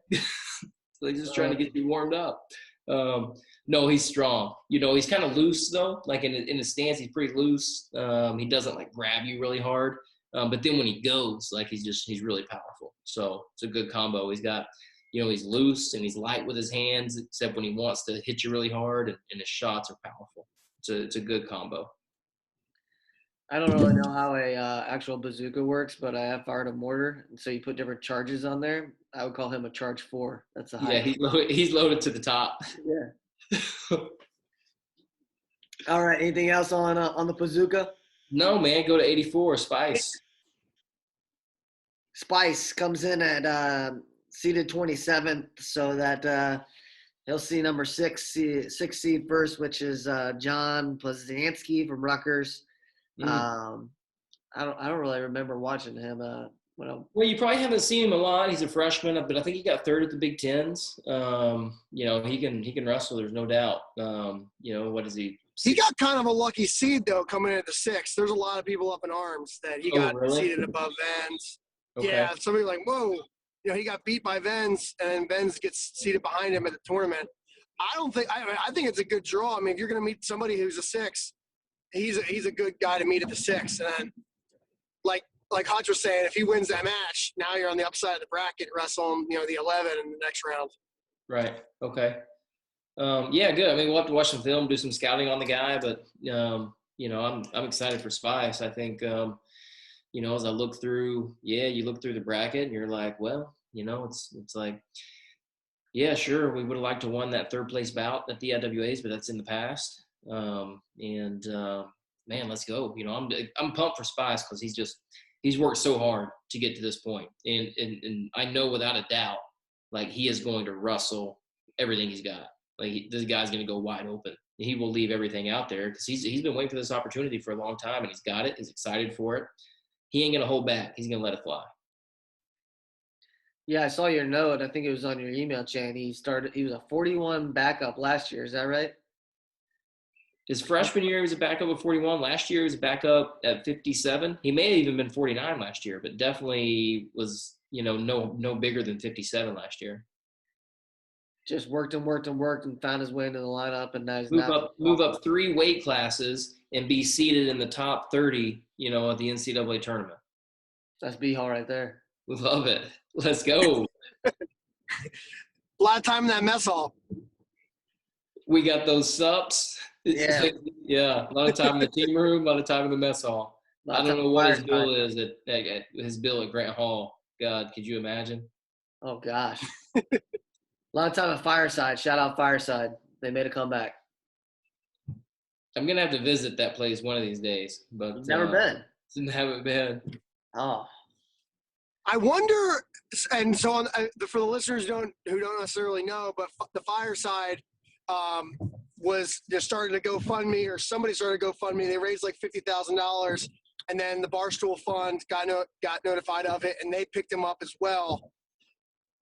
Like, just trying to get you warmed up. No, he's strong. He's kind of loose though. Like in his stance, he's pretty loose. He doesn't like grab you really hard. But then when he goes, like, he's really powerful. So it's a good combo. He's got, he's loose and he's light with his hands, except when he wants to hit you really hard, and his shots are powerful. It's a good combo. I don't really know how a actual bazooka works, but I have fired a mortar, and so you put different charges on there. I would call him a charge 4. That's the highest. Yeah, he's loaded to the top. Yeah. All right. Anything else on the bazooka? No, man. Go to 84. Spice. Spice comes in at seeded 27th, so that he'll see number 6 seed first, which is John Plzanski from Rutgers. I don't really remember watching him. Well, you probably haven't seen him a lot. He's a freshman, but I think he got 3rd at the Big Tens. He can wrestle. There's no doubt. What is he? He got kind of a lucky seed though, coming in at the 6th. There's a lot of people up in arms that he got seeded above Vens. Okay. Yeah, somebody like, whoa, he got beat by Vens, and then Vens gets seated behind him at the tournament. I think it's a good draw. I mean, if you're going to meet somebody who's a 6, he's a good guy to meet at the 6. And then, like Hutch was saying, if he wins that match, now you're on the upside of the bracket, wrestling, the 11 in the next round. Right. Okay. Yeah, good. I mean, we'll have to watch some film, do some scouting on the guy, but I'm excited for Spice. I think, as I look through, you look through the bracket and you're like, well, it's like, yeah, sure, we would have liked to won that 3rd place bout at the IWAs, but that's in the past. Man, let's go. I'm pumped for Spice because he's worked so hard to get to this point. And I know without a doubt, like, he is going to wrestle everything he's got. Like, this guy's going to go wide open. He will leave everything out there because he's been waiting for this opportunity for a long time, and he's got it. He's excited for it. He ain't going to hold back. He's going to let it fly. Yeah, I saw your note. I think it was on your email chain. He was a 41 backup last year. Is that right? His freshman year, he was a backup at 41. Last year, he was a backup at 57. He may have even been 49 last year, but definitely was, no bigger than 57 last year. Just worked and found his way into the lineup, and now he's move up 3 weight classes and be seated in the top 30, at the NCAA tournament. That's BHAW right there. We love it. Let's go. A lot of time in that mess hall. We got those sups. Yeah. Yeah. A lot of time in the team room, a lot of time in the mess hall. I don't know what his bill is at his bill at Grant Hall. God, could you imagine? Oh gosh. A lot of time at Fireside. Shout out Fireside. They made a comeback. I'm gonna have to visit that place one of these days, but You've never been. haven't been. Oh, I wonder, and so for the listeners who don't necessarily know, but the Fireside was just started a GoFundMe, or somebody started a GoFundMe. They raised like $50,000, and then the Barstool Fund got notified of it, and they picked him up as well.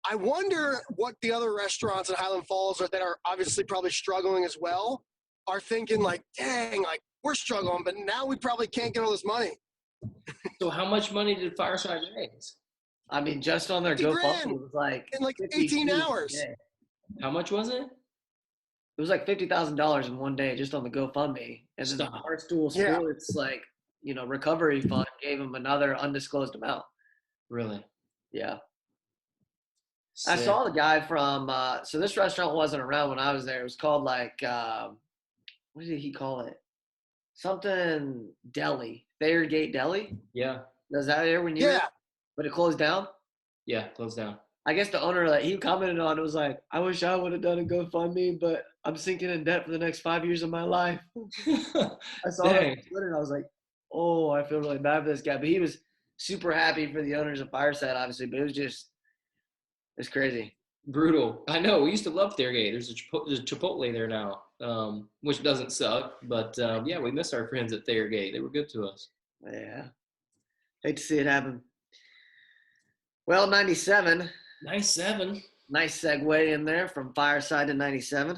I wonder what the other restaurants in Highland Falls that are obviously probably struggling as well are thinking, like, dang, like we're struggling, but now we probably can't get all this money. So how much money did Fireside raise? I mean, just on their 50 GoFundMe, grand it was like in like 18 hours. Yeah. How much was it? It was like $50,000 in one day just on the GoFundMe, and then the Stop. Barstool Yeah. Sports recovery fund gave them another undisclosed amount. Really? Yeah, I Sick. saw the guy from. So this restaurant wasn't around when I was there. It was called like what did he call it? Something Deli, Thayer Gate Deli. Yeah. Was that there when you? Yeah. Were? But it closed down. Yeah, closed down. I guess the owner, like, he commented on it, was like, I wish I would have done a GoFundMe, but I'm sinking in debt for the next 5 years of my life. I saw that on Twitter and I was like, oh, I feel really bad for this guy. But he was super happy for the owners of Fireside, obviously, but it's crazy. Brutal. I know. We used to love Thairgate. There's a Chipotle there now, which doesn't suck. But, yeah, we miss our friends at Thairgate. They were good to us. Yeah. Hate to see it happen. Well, 97. 97. Nice segue in there from Fireside to 97.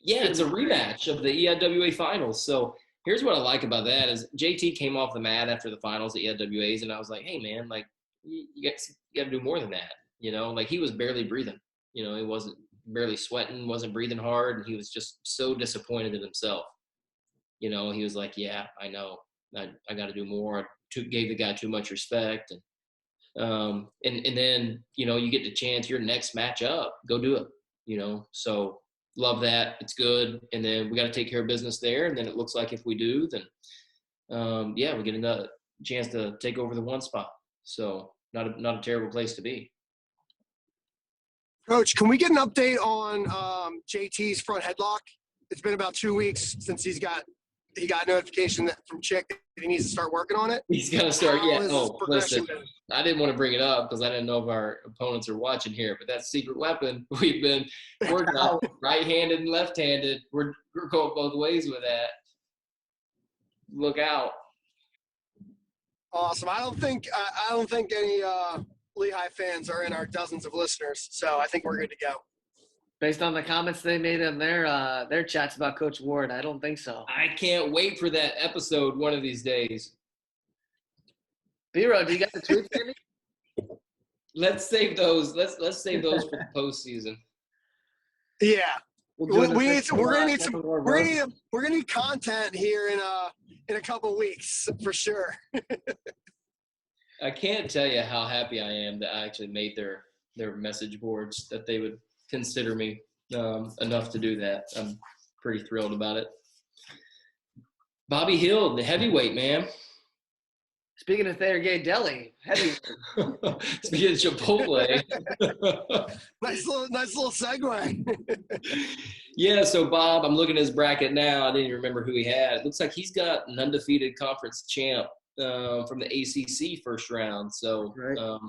Yeah, it's a rematch of the EIWA finals. So here's what I like about that is JT came off the mat after the finals at EIWAs, and I was like, hey, man, like, you got to do more than that. Like he was barely breathing. He wasn't barely sweating, wasn't breathing hard, and he was just so disappointed in himself. He was like, yeah, I know. I got to do more. I gave the guy too much respect. And then, you get the chance, your next matchup, go do it, so love that. It's good. And then we got to take care of business there. And then it looks like if we do, then, yeah, we get another chance to take over the one spot. So not a terrible place to be. Coach, can we get an update on JT's front headlock? It's been about 2 weeks since he got notification from Chick that he needs to start working on it. He's got to start. How Yeah. is Listen, been? I didn't want to bring it up because I didn't know if our opponents are watching here, but that secret weapon we've been working on, right-handed and left-handed. We're going both ways with that. Look out. Awesome. I don't think any Lehigh fans are in our dozens of listeners, so I think we're good to go. Based on the comments they made in their chats about Coach Ward, I don't think so. I can't wait for that episode one of these days. B-Row, do you got the tweets for me? Let's save those. Let's save those for the postseason. Yeah. We're gonna need content here in a couple weeks for sure. I can't tell you how happy I am that I actually made their message boards, that they would consider me enough to do that. I'm pretty thrilled about it. Bobby Hill, the heavyweight, man. Speaking of Thayer Gate Deli, heavyweight. Speaking of Chipotle. Nice little segue. Yeah, so Bob, I'm looking at his bracket now. I didn't even remember who he had. It looks like he's got an undefeated conference champ from the ACC first round. So, right.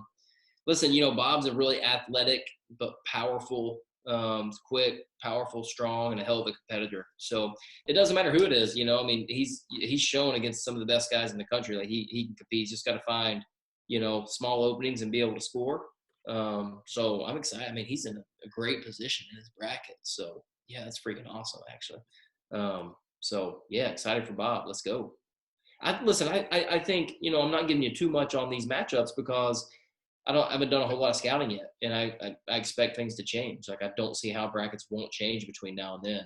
Listen, Bob's a really athletic but powerful, quick, powerful, strong, and a hell of a competitor. So it doesn't matter who it is. He's shown against some of the best guys in the country. Like he can compete. He's just got to find, small openings and be able to score. So I'm excited. I mean, he's in a great position in his bracket. So yeah, that's freaking awesome, actually. So yeah, excited for Bob. Let's go. I think, I'm not giving you too much on these matchups because I haven't done a whole lot of scouting yet, and I expect things to change. Like I don't see how brackets won't change between now and then.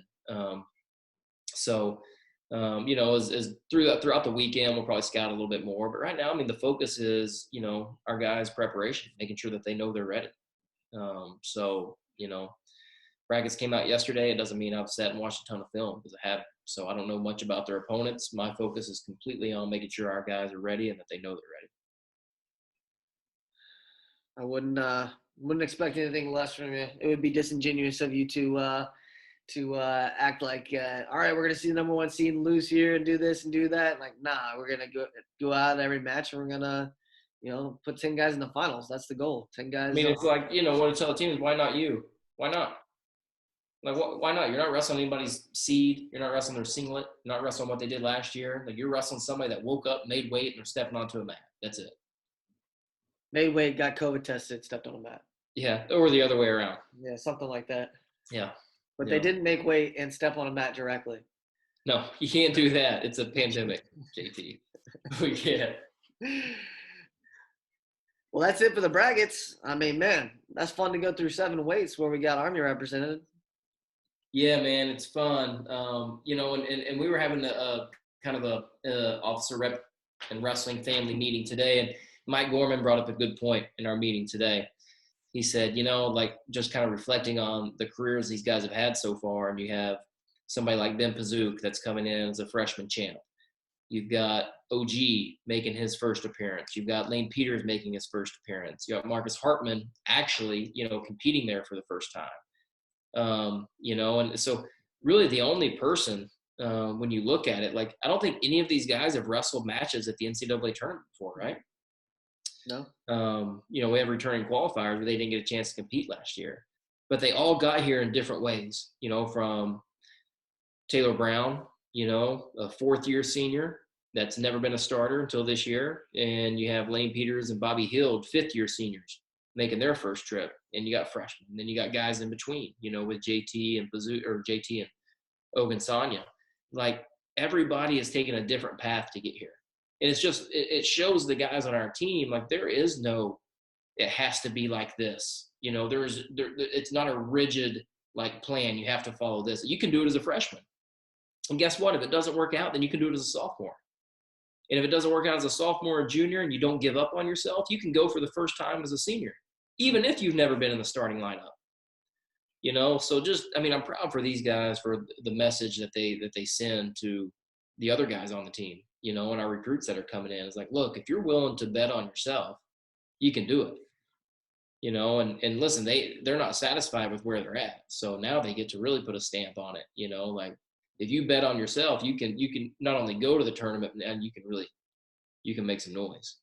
As throughout the weekend, we'll probably scout a little bit more. But right now, the focus is, our guys' preparation, making sure that they know they're ready. Brackets came out yesterday. It doesn't mean I've sat and watched a ton of film because I haven't. So I don't know much about their opponents. My focus is completely on making sure our guys are ready and that they know they're ready. I wouldn't expect anything less from you. It would be disingenuous of you to to act like, all right, we're gonna see the number one seed and lose here and do this and do that. Like, nah, we're gonna go out every match and we're gonna, put 10 guys in the finals. That's the goal. 10 I guys. mean, it's like, what to tell the teams, why not you? Why not? Like, why not? You're not wrestling anybody's seed. You're not wrestling their singlet. You're not wrestling what they did last year. Like, you're wrestling somebody that woke up, made weight, and they're stepping onto a mat. That's it. Made weight, got COVID tested, stepped on a mat. Yeah, or the other way around. Yeah, something like that. Yeah. But they didn't make weight and step on a mat directly. No, you can't do that. It's a pandemic, JT. We can't. Well, that's it for the brackets. I mean, man, that's fun to go through 7 weights where we got Army represented. Yeah, man, it's fun. And we were having a kind of a officer rep and wrestling family meeting today, and Mike Gorman brought up a good point in our meeting today. He said, like just kind of reflecting on the careers these guys have had so far, and you have somebody like Ben Pazook that's coming in as a freshman champ. You've got OG making his first appearance. You've got Lane Peters making his first appearance. You got Marcus Hartman actually, competing there for the first time. And so really the only person, when you look at it, like, I don't think any of these guys have wrestled matches at the NCAA tournament before, right? No. We have returning qualifiers where they didn't get a chance to compete last year, but they all got here in different ways, from Taylor Brown, a 4th-year senior that's never been a starter until this year. And you have Lane Peters and Bobby Hill, 5th-year seniors, making their first trip. And you got freshmen. And then you got guys in between, with JT and Bazoo, or JT and Ogun Sanya. Like, everybody has taken a different path to get here. And it's just, it shows the guys on our team, like, there is no, it has to be like this. It's not a rigid, like, plan. You have to follow this. You can do it as a freshman. And guess what? If it doesn't work out, then you can do it as a sophomore. And if it doesn't work out as a sophomore or junior and you don't give up on yourself, you can go for the first time as a senior, even if you've never been in the starting lineup. So I'm proud for these guys for the message that they send to the other guys on the team, and our recruits that are coming in. It's like, look, if you're willing to bet on yourself, you can do it. And listen, they're not satisfied with where they're at. So now they get to really put a stamp on it, like, if you bet on yourself, you can not only go to the tournament, and you can make some noise.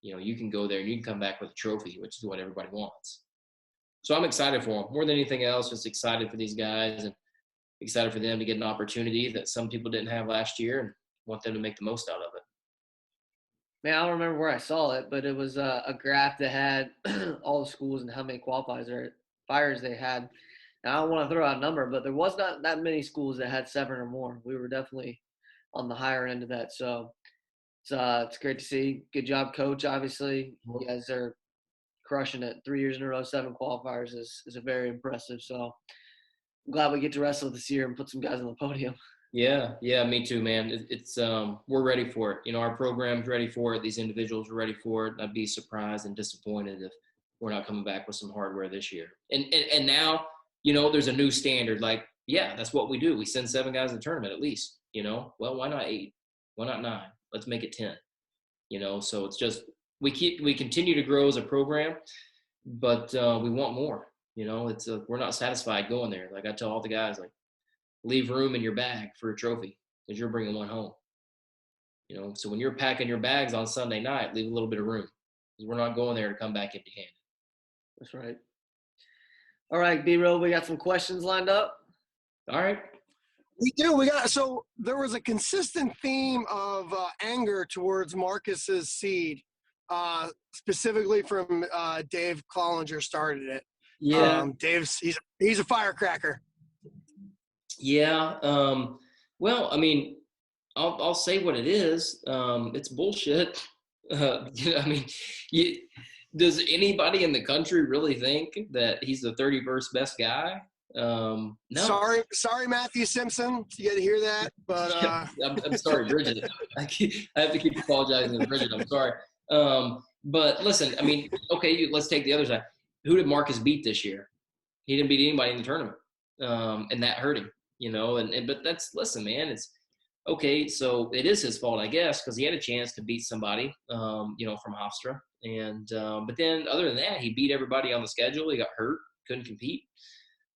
You can go there and you can come back with a trophy, which is what everybody wants. So I'm excited for them more than anything else. Just excited for these guys and excited for them to get an opportunity that some people didn't have last year, and want them to make the most out of it. Man, I don't remember where I saw it, but it was a graph that had all the schools and how many qualifiers they had. Now, I don't want to throw out a number, but there was not that many schools that had 7 or more. We were definitely on the higher end of that. So it's great to see. Good job, coach. Obviously, you guys are crushing it. 3 years in a row, 7 qualifiers is very impressive. So I'm glad we get to wrestle this year and put some guys on the podium. Yeah, me too, man. It's we're ready for it. Our program's ready for it. These individuals are ready for it. I'd be surprised and disappointed if we're not coming back with some hardware this year. And now, there's a new standard. Like, yeah, that's what we do. We send 7 guys to the tournament at least. Well, why not 8? Why not 9? Let's make it 10. So it's just we continue to grow as a program, but we want more. It's we're not satisfied going there. Like, I tell all the guys, like, leave room in your bag for a trophy because you're bringing one home. So when you're packing your bags on Sunday night, leave a little bit of room because we're not going there to come back empty-handed. That's right. All right, B-Roll, we got some questions lined up. All right. We do. So there was a consistent theme of anger towards Marcus's seed, specifically from Dave Clollinger started it. Yeah. He's a firecracker. Yeah. Well, I'll say what it is. It's bullshit. Does anybody in the country really think that he's the 31st best guy? No. Sorry, Matthew Simpson. You got to hear that, but I'm sorry, Bridget. I have to keep apologizing to Bridget. I'm sorry. But listen, okay, let's take the other side. Who did Marcus beat this year? He didn't beat anybody in the tournament, and that hurt him. But listen, man, it's okay. So it is his fault, I guess, because he had a chance to beat somebody, from Hofstra, and but then other than that, he beat everybody on the schedule. He got hurt, couldn't compete.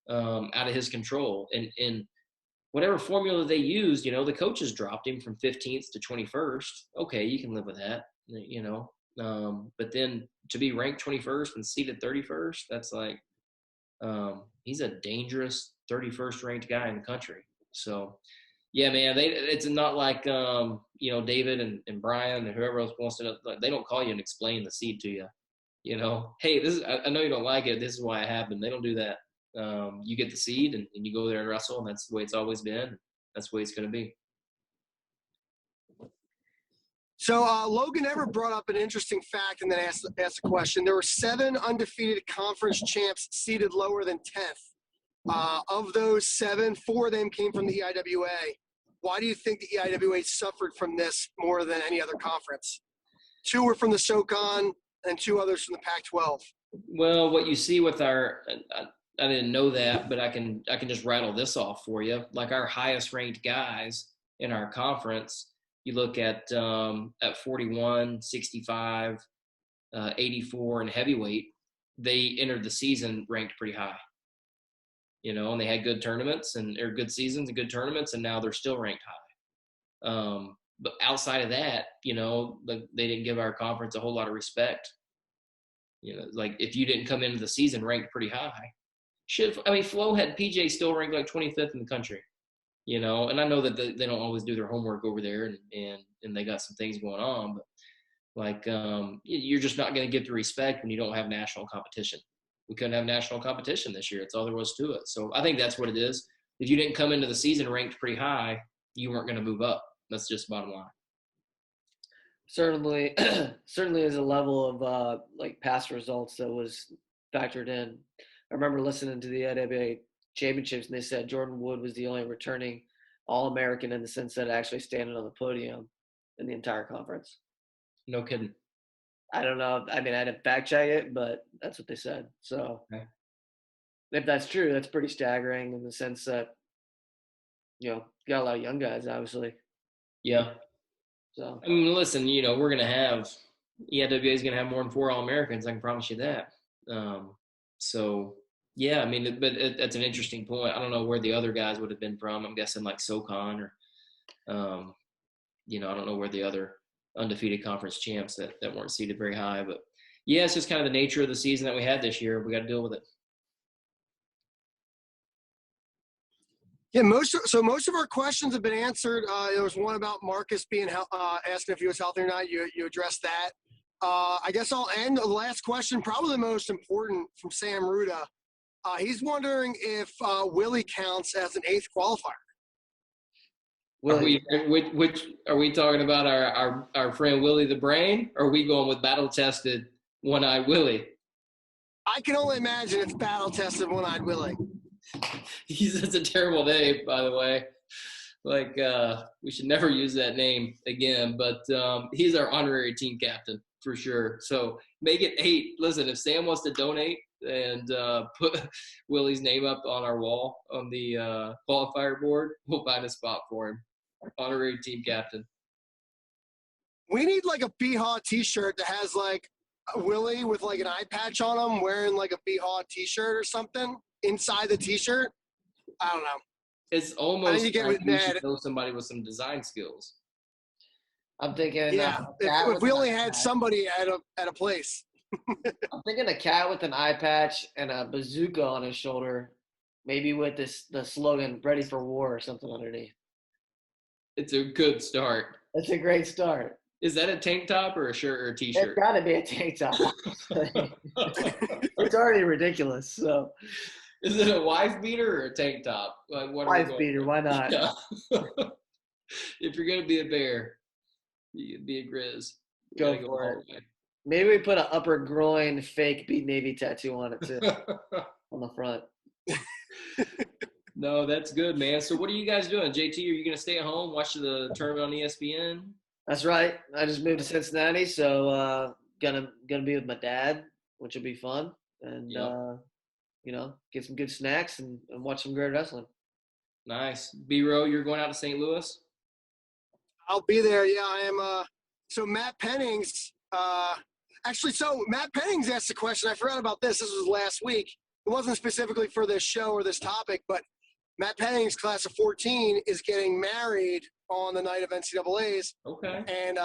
out of his control. And whatever formula they used, the coaches dropped him from 15th to 21st. Okay, you can live with that, but then to be ranked 21st and seeded 31st, that's like, he's a dangerous 31st ranked guy in the country. So, yeah, man, it's not like, David and Brian and whoever else wants to, like, they don't call you and explain the seed to you. Hey, I know you don't like it. This is why it happened. They don't do that. You get the seed and you go there and wrestle, and that's the way it's always been. That's the way it's going to be. So Logan Everett brought up an interesting fact and then asked a question. There were 7 undefeated conference champs seated lower than 10th. Of those 7, 4 of them came from the EIWA. Why do you think the EIWA suffered from this more than any other conference? 2 were from the SoCon and 2 others from the Pac-12. Well, what you see with our I didn't know that, but I can just rattle this off for you. Like our highest ranked guys in our conference, you look at 41, 65, 84, and heavyweight, they entered the season ranked pretty high. And they had good tournaments or good seasons and good tournaments, and now they're still ranked high. But outside of that, they didn't give our conference a whole lot of respect. Like if you didn't come into the season ranked pretty high, Flo had PJ still ranked like 25th in the country, and I know that they don't always do their homework over there and they got some things going on, but like, you're just not going to get the respect when you don't have national competition. We couldn't have national competition this year. That's all there was to it. So I think that's what it is. If you didn't come into the season ranked pretty high, you weren't going to move up. That's just bottom line. Certainly is a level of like past results that was factored in. I remember listening to the IWA championships, and they said Jordan Wood was the only returning All-American in the sense that actually standing on the podium in the entire conference. No kidding. I don't know. I didn't fact check it, but that's what they said. So If that's true, that's pretty staggering in the sense that, you got a lot of young guys, obviously. Yeah. So listen, we're going to have EIWA is going to have more than 4 All-Americans. I can promise you that. So yeah, but that's an interesting point. I don't know where the other guys would have been from. I'm guessing like SoCon or, I don't know where the other undefeated conference champs that weren't seated very high, but yeah, it's just kind of the nature of the season that we had this year. We got to deal with it. Yeah, most of our questions have been answered. There was one about Marcus being asking if he was healthy or not. You addressed that. I guess I'll end the last question, probably the most important, from Sam Ruda. He's wondering if Willie counts as an 8th qualifier. Are we talking about our friend Willie the Brain, or are we going with battle-tested One-Eyed Willie? I can only imagine it's battle-tested One-Eyed Willie. That's a terrible name, by the way. Like, we should never use that name again, but he's our honorary team captain for sure. So make it 8. Listen, if Sam wants to donate and put Willie's name up on our wall on the qualifier board, we'll find a spot for him. Honorary team captain. We need like a BHAW t-shirt that has like a Willie with like an eye patch on him wearing like a BHAW t-shirt or something inside the t-shirt. I don't know. It's almost like you should know somebody with some design skills. I'm thinking, if we only had somebody at a place. I'm thinking a cat with an eye patch and a bazooka on his shoulder, maybe with the slogan "Ready for War" or something underneath. It's a good start. That's a great start. Is that a tank top or a shirt or a t-shirt? It's got to be a tank top. It's already ridiculous. So, is it a wife beater or a tank top? Like, wife beater, why not? Yeah. If you're gonna be a bear, you can be a Grizz. Go for it. Maybe we put an upper groin fake Beat Navy tattoo on it too, on the front. No, that's good, man. So what are you guys doing? JT, are you going to stay at home, watch the tournament on ESPN? That's right. I just moved to Cincinnati, so gonna be with my dad, which will be fun. And, get some good snacks and watch some great wrestling. Nice. B-Row, you're going out to St. Louis? I'll be there. Yeah, I am. So Matt Pennings, Matt Pennings asked a question. I forgot about this. This was last week. it wasn't specifically for this show or this topic, but Matt Pennings, class of 14, is getting married on the night of NCAAs. Okay. And,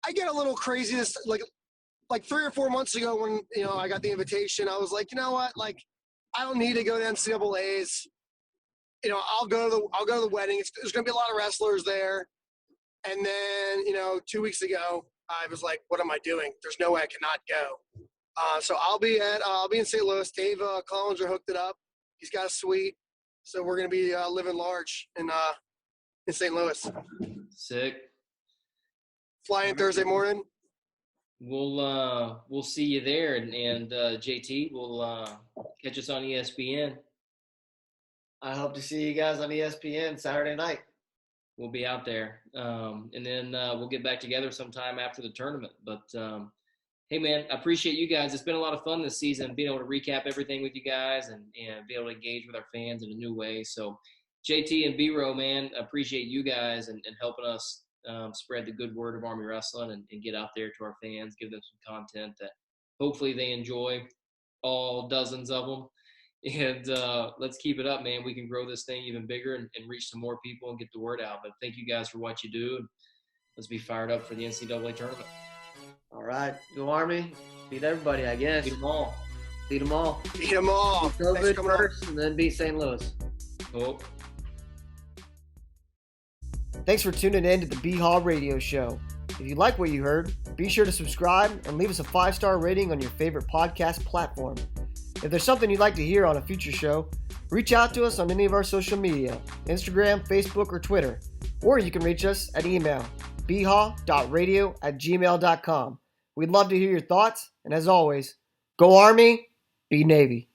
I get a little crazy. This like 3 or 4 months ago when, I got the invitation, I was like, you know what? Like, I don't need to go to NCAAs. I'll go to the wedding. There's going to be a lot of wrestlers there. And then, 2 weeks ago, I was like, what am I doing? There's no way I cannot go. So I'll be in St. Louis. Dave Collinger hooked it up. He's got a suite. So we're going to be living large in St. Louis. Sick. Fly in Thursday morning. We'll see you there, and JT will catch us on ESPN. I hope to see you guys on ESPN Saturday night. We'll be out there, and then we'll get back together sometime after the tournament. But hey, man, I appreciate you guys. It's been a lot of fun this season, being able to recap everything with you guys and be able to engage with our fans in a new way. So, JT and BHAW, man, I appreciate you guys and helping us spread the good word of Army Wrestling and get out there to our fans, give them some content that hopefully they enjoy, all dozens of them. And let's keep it up, man. We can grow this thing even bigger and reach some more people and get the word out. But thank you guys for what you do. And let's be fired up for the NCAA tournament. All right. Go Army. Beat everybody, I guess. Beat them all. Beat them all. Beat COVID first and then beat St. Louis. Oh. Thanks for tuning in to the BHAW Radio Show. If you like what you heard, be sure to subscribe and leave us a 5-star rating on your favorite podcast platform. If there's something you'd like to hear on a future show, reach out to us on any of our social media, Instagram, Facebook, or Twitter. Or you can reach us at email, bhaw.radio@gmail.com. We'd love to hear your thoughts, and as always, go Army, be Navy.